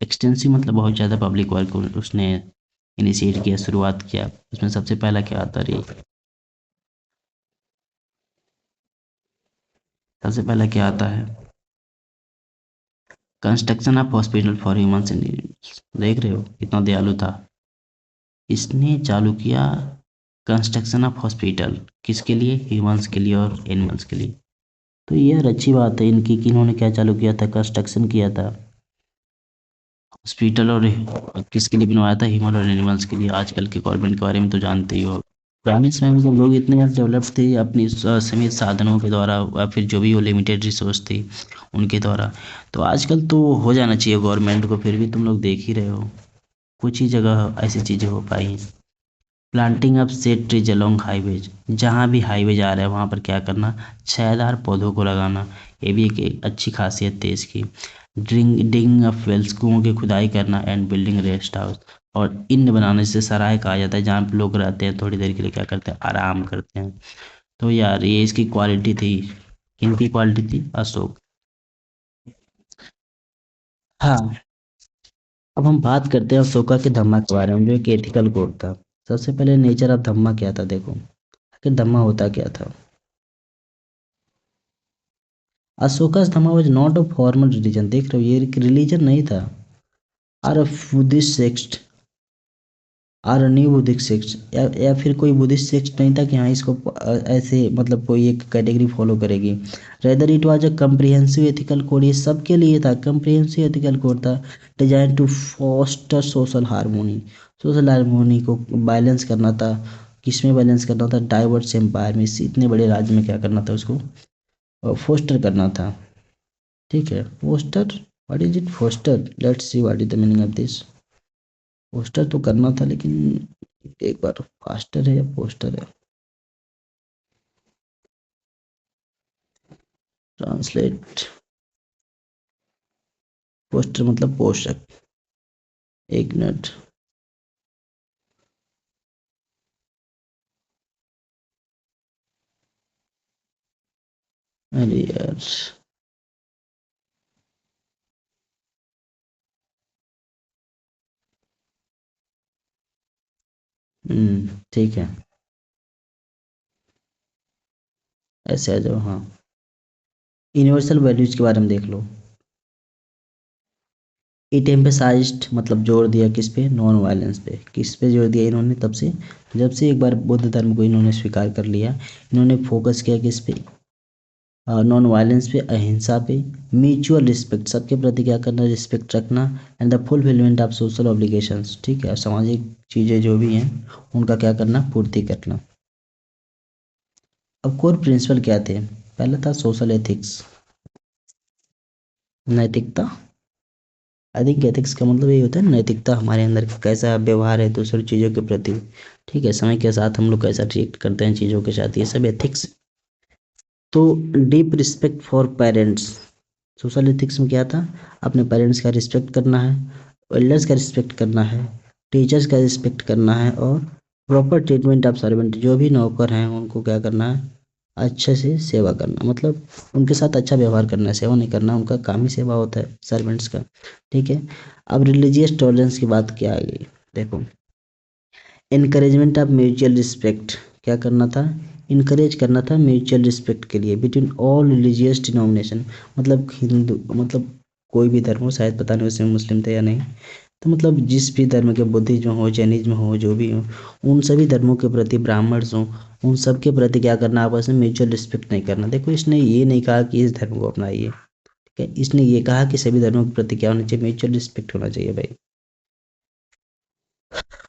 एक्सटेंसिव मतलब बहुत ज़्यादा पब्लिक वर्क उसने इनिशिएट किया, शुरुआत किया। उसमें सबसे पहला क्या आता है? सबसे पहला क्या आता है? Construction of hospital for humans in. देख रहे हो कितना दयालु था। इसने चालू किया कंस्ट्रक्शन ऑफ हॉस्पिटल, किसके लिए? ह्यूमंस के लिए और एनिमल्स के लिए। तो ये यार अच्छी बात है इनकी कि इन्होंने क्या चालू किया था? कंस्ट्रक्शन किया था हॉस्पिटल। और किसके लिए बनवाया था? ह्यूमन और एनिमल्स के लिए। आजकल के गवर्नमेंट के बारे में तो जानते ही हो। पुराने समय में जब लोग इतने ज़्यादा डेवलप थे अपनी सीमित साधनों के द्वारा, या फिर जो भी वो लिमिटेड रिसोर्स थी उनके द्वारा, तो आजकल तो हो जाना चाहिए गवर्नमेंट को, फिर भी तुम लोग देख ही रहे हो कुछ ही जगह ऐसी चीज़ें हो पाई हैं। Planting of said trees along highways, जहाँ भी हाईवे जा रहा है वहाँ पर क्या करना? छायादार पौधों को लगाना। ये भी एक अच्छी खासियत है इसकी। डिगिंग ऑफ वेल्स, कुओं की खुदाई करना। एंड बिल्डिंग रेस्ट हाउस, और इन बनाने से सराय कहा जाता है जहाँ पे लोग रहते हैं, थोड़ी देर के लिए क्या करते हैं? आराम करते हैं। तो यार ये इसकी क्वालिटी थी। किनकी क्वालिटी थी? अशोक। हाँ, अब हम बात करते हैं अशोका के धम्मा के बारे में, जो एक एथिकल कोड था। सबसे पहले नेचर ऑफ धम्मा क्या था? देखो, आखिर धम्मा होता क्या था? Ashoka's Dhamma was not a formal religion. देख रहे हो, ये एक रिलीजन नहीं था। Or a Buddhist sect, or a new Buddhist sect, या फिर कोई बुद्धिस्ट सेक्ट नहीं था कि हाँ इसको ऐसे मतलब कोई एक कैटेगरी फॉलो करेगी। Rather it was a comprehensive ethical code, ये सबके लिए था। कम्प्रिहेंसिव एथिकल कोड था design to foster social harmony. Social harmony को बैलेंस करना था। किसमें बैलेंस करना था? डाइवर्स एम्पायर में, इतने बड़े राज्य में क्या करना था उसको? फोस्टर करना था। ठीक है, foster, what is it foster? Let's see what is the meaning of this. Poster तो करना था, लेकिन एक बार फास्टर है या पोस्टर है? ट्रांसलेट। पोस्टर मतलब पोषक। एक मिनट। अरे यार, ठीक है, ऐसे आ जाओ। हाँ, यूनिवर्सल वैल्यूज के बारे में देख लो। इट एम्फेसाइज्ड मतलब जोर दिया किस पे, नॉन वायलेंस पे। किस पे जोर दिया इन्होंने, तब से जब से एक बार बुद्ध धर्म को इन्होंने स्वीकार कर लिया, इन्होंने फोकस किया किस पे, नॉन वायलेंस पे, अहिंसा पे, म्यूचुअल रिस्पेक्ट, सबके प्रति क्या करना, रिस्पेक्ट रखना, and the fulfilment of social obligations. ठीक है, सामाजिक चीज़ें जो भी हैं उनका क्या करना, पूर्ति करना। अब कोर प्रिंसिपल क्या थे, पहला था सोशल एथिक्स, नैतिकता। आई थिंक एथिक्स का मतलब यही होता है नैतिकता, हमारे अंदर कैसा व्यवहार है दूसरी चीज़ों के प्रति। ठीक है, समय के साथ हम लोग कैसा ट्रीट करते हैं चीज़ों के साथ, ये सब एथिक्स। तो deep respect for parents, social ethics में क्या था, अपने पेरेंट्स का रिस्पेक्ट करना है, एल्डर्स का रिस्पेक्ट करना है, टीचर्स का रिस्पेक्ट करना है, और प्रॉपर ट्रीटमेंट ऑफ सर्वेंट, जो भी नौकर हैं उनको क्या करना है, अच्छे से सेवा करना, मतलब उनके साथ अच्छा व्यवहार करना है, सेवा नहीं करना, उनका काम ही सेवा होता है सर्वेंट्स का। ठीक है, अब रिलीजियस टॉलरेंस की बात क्या आ गई, देखो, इनकरेजमेंट ऑफ म्यूचुअल रिस्पेक्ट, क्या करना था, इनकरेज करना था म्यूचुअल रिस्पेक्ट के लिए बिटवीन ऑल रिलीजियस डिनोमिनेशन, मतलब हिंदू, मतलब कोई भी धर्म हो, शायद पता नहीं उसमें मुस्लिम थे या नहीं, तो मतलब जिस भी धर्म के, बुद्धिज्म हो, जैनिज्म हो, जो भी हो, उन सभी धर्मों के प्रति, ब्राह्मण्स हो, उन सब के प्रति क्या करना, आपस में म्यूचुअल रिस्पेक्ट नहीं करना। देखो, इसने ये नहीं कहा कि इस धर्म को अपनाइए, ठीक है, इसने ये कहा कि सभी धर्मों के प्रति क्या होना चाहिए, म्यूचुअल रिस्पेक्ट होना चाहिए भाई।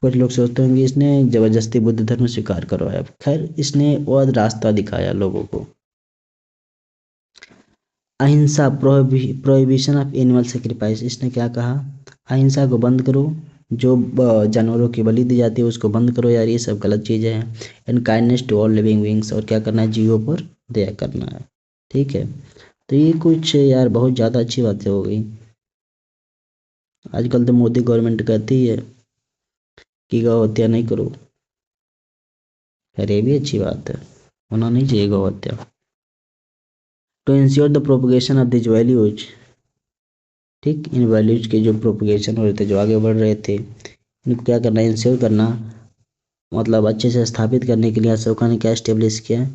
कुछ लोग सोचते होंगे इसने जबरदस्ती बुद्ध धर्म स्वीकार करवाया, खैर इसने और रास्ता दिखाया लोगों को। अहिंसा, प्रोहिबिशन ऑफ एनिमल सेक्रीफाइस, इसने क्या कहा, अहिंसा को बंद करो, जो जानवरों की बलि दी जाती है उसको बंद करो यार, ये सब गलत चीज़ें हैं। And kindness to all living beings, और क्या करना है, जीवों पर दया करना है। ठीक है, तो ये कुछ यार बहुत ज़्यादा अच्छी बातें हो गई। आजकल तो मोदी गवर्नमेंट कहती है कि गौ हत्या नहीं करो, खैर ये भी अच्छी बात है, होना नहीं चाहिए गौ हत्या। To ensure the propagation of these values, ठीक, इन वैल्यूज के जो प्रोपगेशन हो रहे थे, जो आगे बढ़ रहे थे, इनको क्या करना, इंश्योर करना, मतलब अच्छे से स्थापित करने के लिए अशोका ने क्या स्टेब्लिश किया,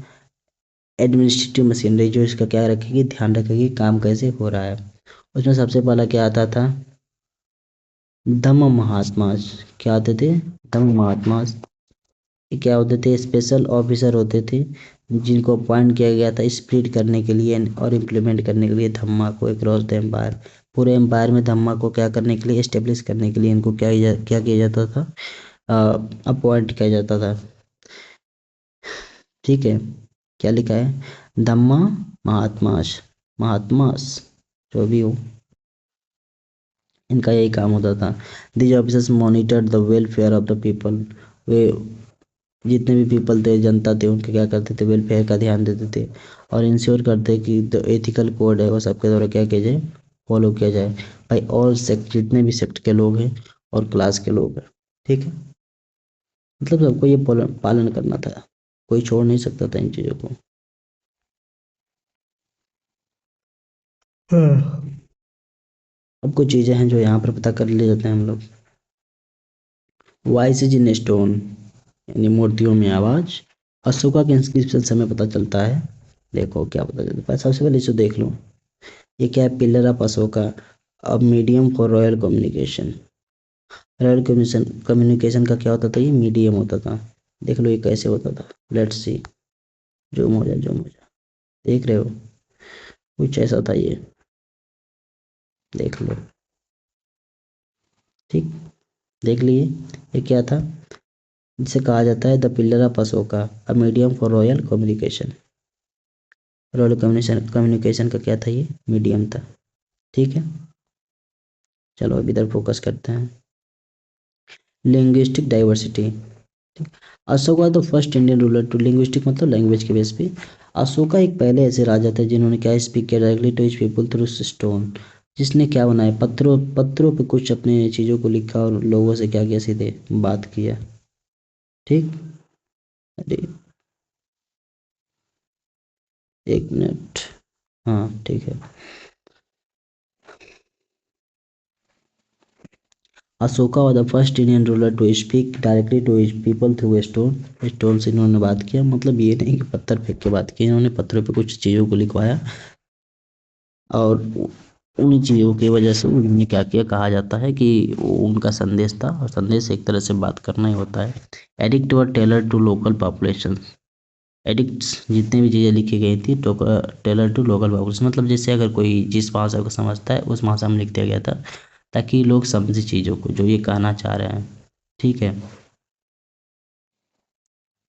एडमिनिस्ट्रेटिव मशीनरी, जो इसका क्या रखेगी, ध्यान रखेगी काम कैसे हो रहा है। उसमें सबसे पहला क्या आता था, धम्म महात्मा, क्या आते थे, धम्म महात्मा। ये क्या होते थे, स्पेशल ऑफिसर होते थे, जिनको अपॉइंट किया गया था स्प्रिट करने के लिए और इम्प्लीमेंट करने के लिए धम्मा को अक्रॉस द एम्पायर, पूरे एम्पायर में धम्मा को क्या करने के लिए, एस्टेब्लिश करने के लिए इनको क्या किया जाता था, अपॉइंट किया जाता था। ठीक है, क्या लिखा है, धम्मा महात्मास, महात्मास, जो भी हो, इनका यही काम होता था। These officers monitor the welfare of the people, वे जितने भी पीपल थे, जनता थे, उनके क्या करते थे, वेलफेयर का ध्यान देते थे, और इंश्योर करते कि जो एथिकल कोड है वो सबके द्वारा क्या किया जाए, फॉलो किया जाए भाई, ऑल सेक्ट, जितने भी सेक्ट के लोग हैं और क्लास के लोग हैं। ठीक है, मतलब सबको ये पालन करना था, कोई छोड़ नहीं सकता था इन चीज़ों को। अब कुछ चीज़ें हैं जो यहाँ पर पता कर ले जाते हैं हम लोग। वॉइस इज इन स्टोन, यानी मूर्तियों में आवाज़, अशोका के इंस्क्रिप्शन से हमें पता चलता है। देखो क्या पता चलता है, सबसे पहले इसे देख लो, ये क्या है, पिलर ऑफ अशोका, अब medium for royal communication. Royal communication communication का क्या होता था, ये मीडियम होता था। देख लो ये कैसे होता था, लेट्स सी, जूम हो जा, जूम हो जा, देख रहे हो, कुछ ऐसा था ये, देख लो, ठीक, देख लिए, ये क्या था, जिसे कहा जाता है the pillar of Ashoka, a medium for royal communication. Royal communication communication का क्या था, ये मीडियम था। ठीक है, चलो अब इधर फोकस करते हैं, linguistic diversity. Ashoka the first Indian ruler to, linguistic मतलब लैंग्वेज के बेस पे, अशोका एक पहले ऐसे राजा थे जिन्होंने क्या स्पीक किया directly to his people through stone, जिसने क्या बनाया, पत्थरों पत्थरों पे कुछ अपने चीज़ों को लिखा और लोगों से क्या किया, सीधे बात किया। ठीक, अरे एक मिनट, हाँ ठीक है। Ashoka was the first Indian ruler to speak directly to his people through a stone. Stone से इन्होंने बात किया, मतलब ये नहीं कि पत्थर फेंक के बात की, इन्होंने पत्थरों पे कुछ चीज़ों को लिखवाया और उन्हीं चीज़ों की वजह से उन्होंने क्या किया, कहा जाता है कि उनका संदेश था, और संदेश एक तरह से बात करना ही होता है। Edict were tailor to local population. Edicts जितनी भी चीज़ें लिखी गई थी टेलर टू लोकल पॉपुलेशन, मतलब जैसे अगर कोई जिस भाषा को समझता है उस भाषा में लिख दिया गया था ताकि लोग समझे चीज़ों को जो ये कहना चाह रहे हैं। ठीक है।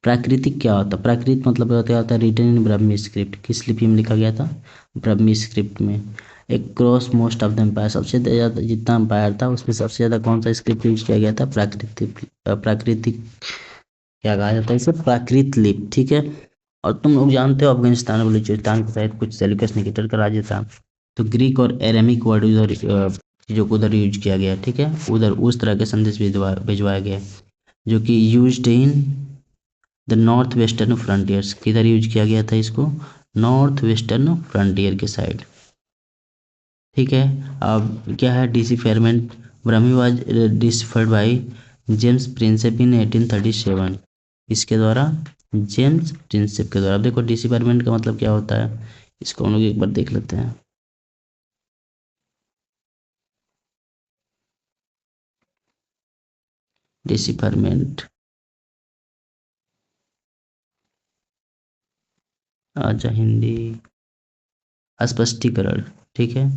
प्राकृतिक क्या होता है? प्राकृत मतलब होता है रिटन इन ब्राह्मी स्क्रिप्ट। किस लिपि में लिखा गया था? ब्राह्मी स्क्रिप्ट में। Across most of the empire, सबसे ज़्यादा जितना एम्पायर था उसमें सबसे ज़्यादा कौन सा स्क्रिप्ट यूज किया गया था? प्राकृतिक क्या कहा जाता है इसे? प्राकृत लिपि। ठीक है। और तुम लोग जानते हो अफगानिस्तान और बलूचिस्तान के साथ कुछ सेल्यूकस निकेटर का राज्य था, तो ग्रीक और एरेमिक वर्ड उधर चीज़ों को उधर यूज किया गया। ठीक है। उधर उस तरह के संदेश भिजवाया गया जो कि used in the north western frontiers. किधर यूज किया गया था इसको? नॉर्थ वेस्टर्न फ्रंटियर के साइड। ठीक है। अब क्या है? Decipherment. Brahmi was deciphered by James Prinsep in 1837। इसके द्वारा? जेम्स प्रिंसेप के द्वारा। अब देखो डिसिफरमेंट का मतलब क्या होता है, इसको हम लोग एक बार देख लेते हैं। डिसिफरमेंट, अच्छा हिंदी, स्पष्टीकरण। ठीक है।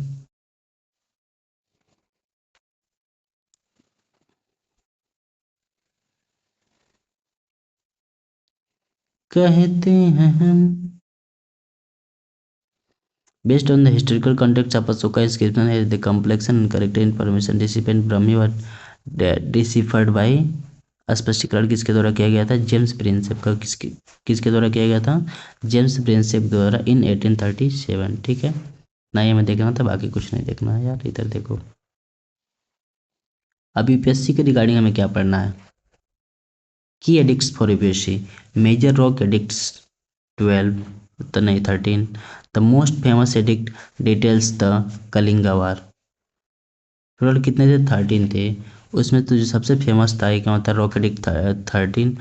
कहते हैं हम। Based on the historical context of Ashoka inscription is the complex and incorrect information recipient Brahmi deciphered by. स्पष्टीकरण किसके द्वारा किया गया था? जेम्स प्रिंसेप का। किसके द्वारा किया गया था? जेम्स प्रिंसेप द्वारा इन 1837। ठीक है ना, ये हमें देखना था, बाकी कुछ नहीं देखना है यार। इधर देखो, अब यूपीएससी के रिगार्डिंग हमें क्या पढ़ना है? Key edicts for UPSC. Major rock edicts 12, तो नहीं 13। The most famous edict details the Kalinga war. Total कितने थे? 13 थे। उसमें तो जो सबसे फेमस था, एक क्या होता है, रॉक एडिक्ट 13,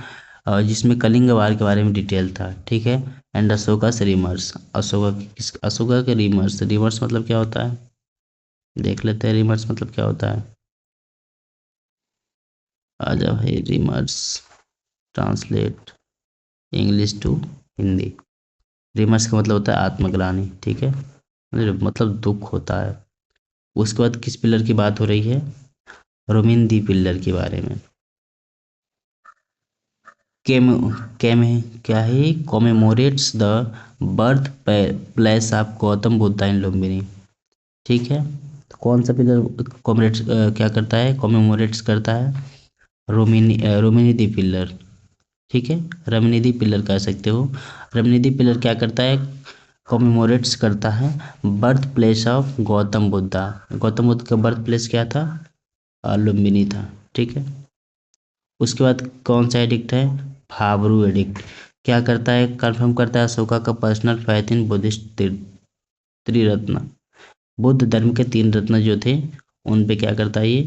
जिसमें कलिंग वार के बारे में डिटेल था। ठीक है। एंड अशोका से रिमर्स। अशोका के रिमर्स। रिमर्स मतलब क्या होता है, देख लेते हैं। रिमर्स मतलब क्या होता है? आ जाओ भाई, रिमर्स ट्रांसलेट इंग्लिश टू हिंदी। रिमर्स का मतलब होता है आत्मग्लानि। ठीक है। मतलब दुख होता है। उसके बाद किस पिलर की बात हो रही है? रोमिन दी पिलर के बारे में। केम केम क्या है? Commemorates the birth place of Gautam Buddha in Lumbini. ठीक है। तो कौन सा पिलर कॉमरेट्स क्या करता है? कॉमेमोरेट्स करता है रोमिनी पिलर। ठीक है। रमनिधि पिलर कह सकते हो। रमनिधि पिलर क्या करता है? कॉमेमोरेट्स करता है birth place of Gautam Buddha. Gautam Buddha का बर्थ प्लेस क्या था? लुम्बिनी था। ठीक है। उसके बाद कौन सा एडिक्ट है? फाबरू एडिक्ट। क्या करता है? कंफर्म करता है अशोका का personal faith in Buddhist triratna. Buddha धर्म के 3 रत्न जो थे उन पे क्या करता है ये?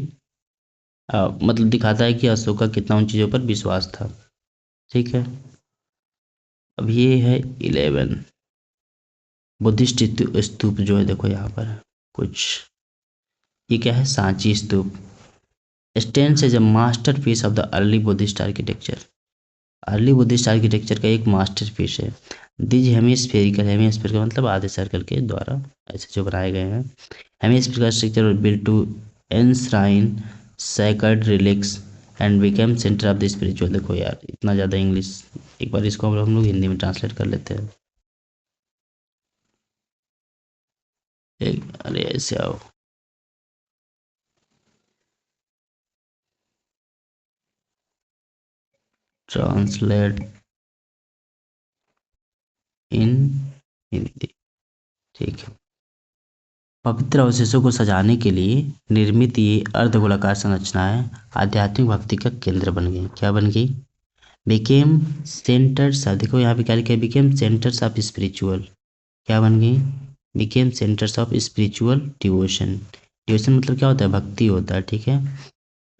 मतलब दिखाता है कि अशोका कितना उन चीज़ों पर विश्वास था। ठीक है। अब ये है 11 बुद्धिस्ट स्तूप जो है, देखो यहाँ पर कुछ। ये क्या है? Sanchi Stupa. Stands as a masterpiece of the early Buddhist architecture. Early Buddhist architecture का एक मास्टरपीस है। दिज हेमिस्फेरिकल, हेमिस्फेयर का मतलब आधे सर्कल के द्वारा ऐसे जो बनाए गए हैं। Hemispherical structure built to enshrine sacred relics and became center of the spiritual. देखो यार, इतना ज़्यादा इंग्लिश, एक बार इसको हम लोग हिंदी में ट्रांसलेट कर लेते हैं। अरे ऐसे आओ, ट्रांसलेट इन हिंदी। ठीक है। पवित्र अवशेषों को सजाने के लिए निर्मित ये अर्धगोलाकार संरचनाएं आध्यात्मिक भक्ति का केंद्र बन गई। क्या बन गई? Became centres. देखो यहाँ पे क्या लिखा है? Became centres of spiritual. क्या बन गई? Became centres of spiritual devotion. Devotion मतलब क्या होता है? भक्ति होता है। ठीक है।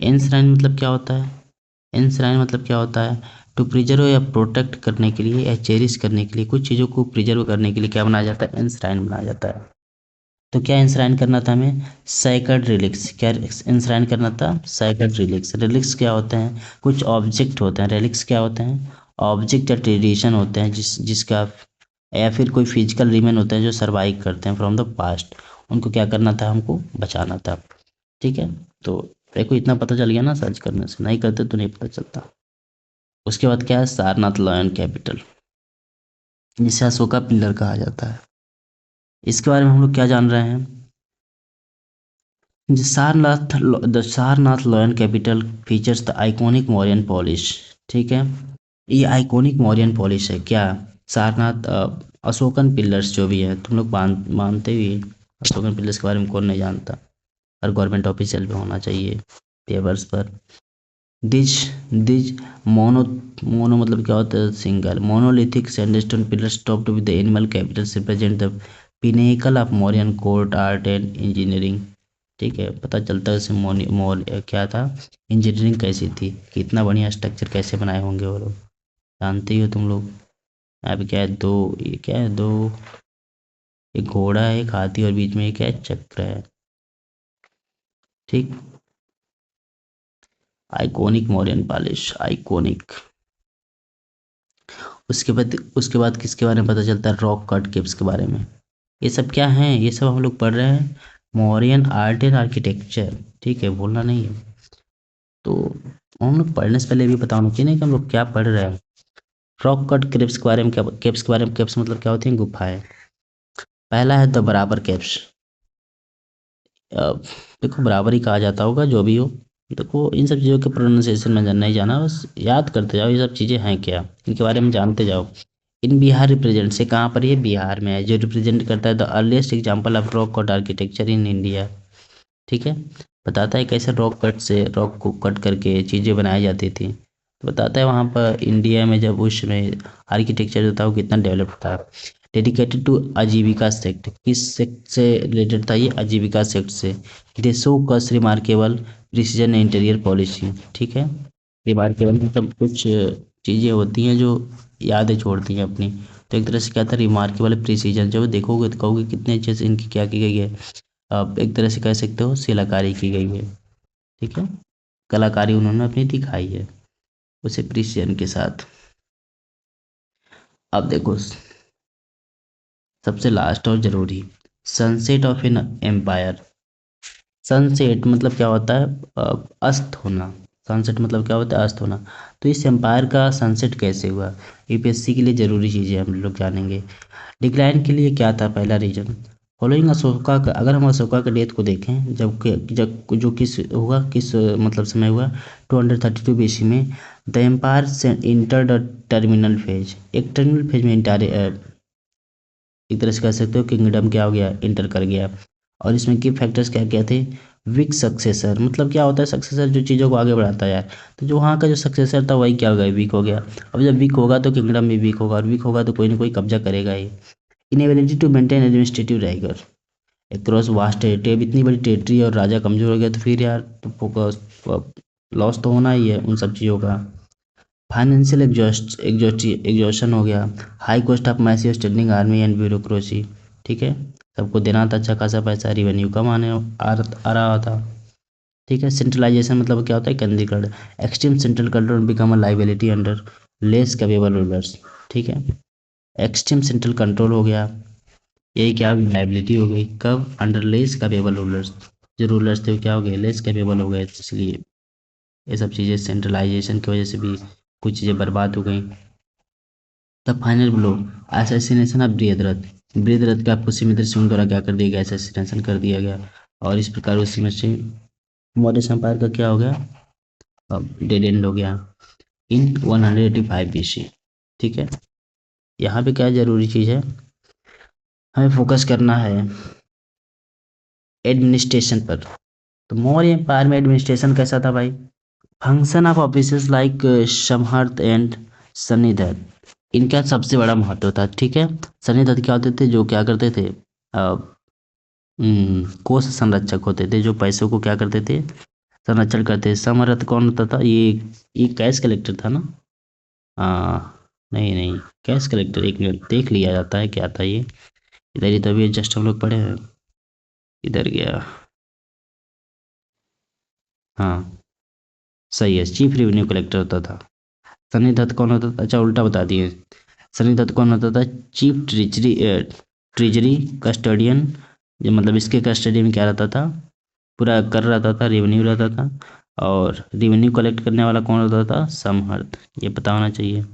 एंश्राइन मतलब क्या होता है? एंश्राइन मतलब क्या होता है? टू प्रिजर्व या प्रोटेक्ट करने के लिए या चेरिश करने के लिए, कुछ चीज़ों को प्रिजर्व करने के लिए क्या बनाया जाता है? एंश्राइन बनाया जाता है। तो क्या इंश्राइन करना था हमें? Sacred relics. क्या इंश्राइन करना था? Sacred relics. रिलिक्स क्या होते हैं? कुछ ऑब्जेक्ट होते हैं। रिलिक्स क्या होते हैं? ऑब्जेक्ट या ट्रेडिशन होते हैं जिसका या फिर कोई फिजिकल रिमेन होते हैं जो सर्वाइव करते हैं फ्रॉम द पास्ट। उनको क्या करना था? हमको बचाना था। ठीक है, तो देखो इतना पता चल गया ना, सर्च करने से। नहीं करते तो नहीं पता चलता। उसके बाद क्या है? सारनाथ लॉयन कैपिटल, जिसे अशोका पिल्लर कहा जाता है। इसके बारे में हम लोग क्या जान रहे हैं? The Sarnath lion capital features the iconic Mauryan polish. ठीक है, ये आइकॉनिक मौर्यन पॉलिश है क्या? सारनाथ अशोकन पिलर्स जो भी है, तुम लोग मानते भी। अशोकन पिलर्स के बारे में कौन नहीं जानता? हर गवर्नमेंट ऑफिशियल पे होना चाहिए, पेपर्स पर। दिज दिज मोनो मोनो मतलब क्या होता है? Single. Monolithic sandstone pillars topped with the animal Capitals represent the pinnacle of Mauryan court art and engineering. ठीक है, पता चलता है उसे क्या था, इंजीनियरिंग कैसी थी, कितना बढ़िया स्ट्रक्चर कैसे बनाए होंगे वो लोग। जानते ही हो तुम लोग। अब क्या है? ये क्या है? एक घोड़ा है, एक हाथी, और बीच में एक है चक्र है। ठीक। Iconic Mauryan palace, iconic. उसके बाद किसके बारे में पता चलता है? रॉक कट केव्स के बारे में। ये सब क्या है? ये सब हम लोग पढ़ रहे हैं मौर्यन आर्ट एंड आर्किटेक्चर। ठीक है, भूलना नहीं है। तो हम लोग पढ़ने से पहले भी पता होना चाहिए ना कि हम लोग क्या पढ़ रहे हैं। रॉक कट केव्स के बारे में क्या? केव्स के बारे में, केव्स मतलब क्या होती हैं? गुफाएं। पहला है द बराबर केव्स। देखो बराबर ही कहा जाता होगा, जो भी हो। देखो इन सब चीज़ों के प्रोनाउंसिएशन में नहीं जाना, बस याद करते जाओ ये सब चीज़ें हैं क्या, इनके बारे में जानते जाओ। इन बिहार रिप्रेजेंट से, कहाँ पर? ये बिहार में है, जो रिप्रेजेंट करता है the earliest example of rock cut architecture in India. ठीक है, बताता है कैसे रॉक को कट करके चीज़ें बनाई जाती थी। बताता है वहाँ पर इंडिया में जब उस समय आर्किटेक्चर जो था वो कितना डेवलप था। डेडिकेटेड टू आजीविका सेक्ट, किस सेक्ट से रिलेटेड था ये? आजीविका सेक्ट से। They showcase remarkable precision interior policy. ठीक है, रिमार्केबल मतलब कुछ चीज़ें होती हैं जो यादें छोड़ती हैं अपनी। तो एक तरह से क्या था? रिमार्केबल प्रिसीजन, जब देखोगे तो कहोगे कितने अच्छे से इनकी क्या की गई है। आप एक तरह से कह सकते हो शिलाकारी की गई है। ठीक है, कलाकारी उन्होंने अपनी दिखाई है उसे प्रिसिजन के साथ। अब देखो सबसे लास्ट और जरूरी, sunset of an empire. Sunset मतलब क्या होता है? अस्त होना। सनसेट मतलब क्या होता है? अस्त होना। तो इस एम्पायर का सनसेट कैसे हुआ? यूपीएससी के लिए जरूरी चीज़ें हम लोग जानेंगे। डिक्लाइन के लिए क्या था पहला रीजन? फॉलोइंग अशोका का, अगर हम अशोका के डेथ को देखें, जब जो किस हुआ, किस मतलब समय हुआ? 232 बीसी में। द एम्पायर से इंटर द टर्मिनल फेज, एक टर्मिनल फेज में एक तरह से कह सकते हो किंगडम क्या हो गया? इंटर कर गया। और इसमें की फैक्टर्स क्या क्या थे? वीक सक्सेसर, मतलब क्या होता है सक्सेसर? जो चीज़ों को आगे बढ़ाता है यार। तो जो वहाँ का जो सक्सेसर था वही क्या हो गया? वीक हो गया। अब जब वीक होगा तो किंगडम भी वीक होगा, और वीक होगा तो कोई ना कोई कब्जा करेगा ही। Inability to maintain administrative rigour across vast territory. अब इतनी बड़ी टेरिटरी और राजा कमजोर हो गया तो फिर यार तो फोकस लॉस तो होना ही है उन सब चीज़ों का। फाइनेंशियल एग्जॉस्शन हो गया। High cost of massive standing army and bureaucracy. ठीक है, सबको देना था अच्छा खासा पैसा, रिवेन्यू कम आ रहा था। ठीक है, सेंट्रलाइजेशन मतलब क्या होता है? केंद्रीकरण। Extreme central control become a liability under less capable rulers. ठीक है, एक्सट्रीम सेंट्रल कंट्रोल हो गया, यही क्या लाइबिलिटी हो गई? कब? Under less capable rulers. जो रूलर्स थे वो क्या हो गए? लेस कैपेबल हो गए, इसलिए ये सब चीज़ें सेंट्रलाइजेशन की वजह से भी कुछ चीज़ें बर्बाद हो गई। The final blow, assassination of Brihadratha. Brihadratha का आपको सिमिंदर सिंह द्वारा क्या कर दिया गया? असैसिनेशन कर दिया गया। और इस प्रकार उस समय से मौर्य संपायर का क्या हो गया? अब डेड एंड हो गया इन 185 बीसी। ठीक है, यहाँ पे क्या जरूरी चीज़ है हमें फोकस करना है? एडमिनिस्ट्रेशन पर। तो मौर्य एम्पायर में एडमिनिस्ट्रेशन कैसा था भाई? Function of offices like Samaharta and Sannidhata, इनका सबसे बड़ा महत्व था। ठीक है, सन्निधत्त क्या होते थे? जो क्या करते थे? कोष संरक्षक होते थे, जो पैसों को क्या करते थे? संरक्षण करते। समरथ कौन होता था? ये कैश कलेक्टर था ना? नहीं नहीं, कैश कलेक्टर, एक मिनट देख लिया जाता है क्या था ये। इधर ही तो अभी जस्ट हम लोग पढ़े हैं। इधर गया। हाँ सही है, चीफ रेवेन्यू कलेक्टर होता था। सनी दत्त कौन होता था? अच्छा उल्टा बता दिए। सनी दत्त कौन होता था? Chief treasury custodian. जो मतलब इसके कस्टडी में क्या रहता था? पूरा कर रहता था, रेवेन्यू रहता था। और रेवेन्यू कलेक्ट करने वाला कौन होता था? समहर्थ। ये पता होना चाहिए।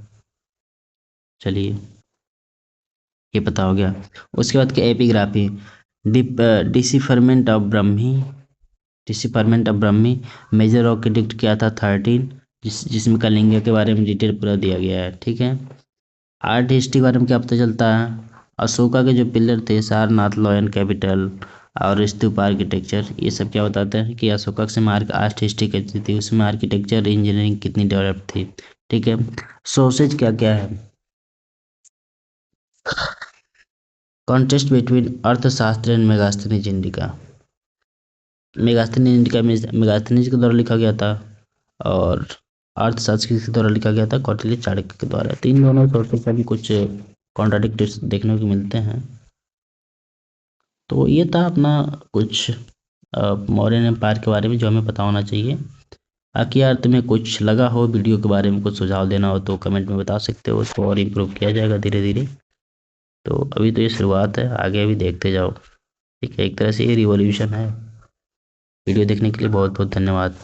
चलिए, ये पता हो गया। उसके बाद क्या? Epigraphy. डिसिफरमेंट of Brahmi. डिसिफरमेंट of Brahmi. Major ऑक्यूडिक्ट क्या था? 13। जिसमें कलिंग के बारे में डिटेल पूरा दिया गया है, ठीक है। आर्ट हिस्ट्री के बारे में क्या पता चलता है? अशोका के जो पिलर थे, सारनाथ लॉ एंड कैपिटल और स्तूप आर्किटेक्चर, ये सब क्या बताते हैं कि अशोका के समय आर्ट हिस्ट्री कैसी थी, उसमें आर्किटेक्चर इंजीनियरिंग कितनी डेवलप थी, ठीक है। सोर्सेज क्या क्या है? कॉन्टेस्ट बिटवीन अर्थशास्त्र and Megasthenes indica. Megasthenes indica में मेगास्थनीज के द्वारा लिखा गया था। और अर्थशास्त्र किसके द्वारा लिखा गया था? कौटिल्य चाणक्य के द्वारा। तीन दोनों सोर्सेज का भी कुछ कॉन्ट्राडिक्ट देखने को मिलते हैं। तो ये था अपना कुछ मौर्यन एम्पायर के बारे में जो हमें पता होना चाहिए। बाकी यार तुम्हें कुछ लगा हो वीडियो के बारे में, कुछ सुझाव देना हो तो कमेंट में बता सकते हो, उसको और इम्प्रूव किया जाएगा धीरे धीरे। तो अभी तो ये शुरुआत है, आगे अभी देखते जाओ। ठीक है, एक तरह से ये रिवॉल्यूशन है। वीडियो देखने के लिए बहुत बहुत धन्यवाद।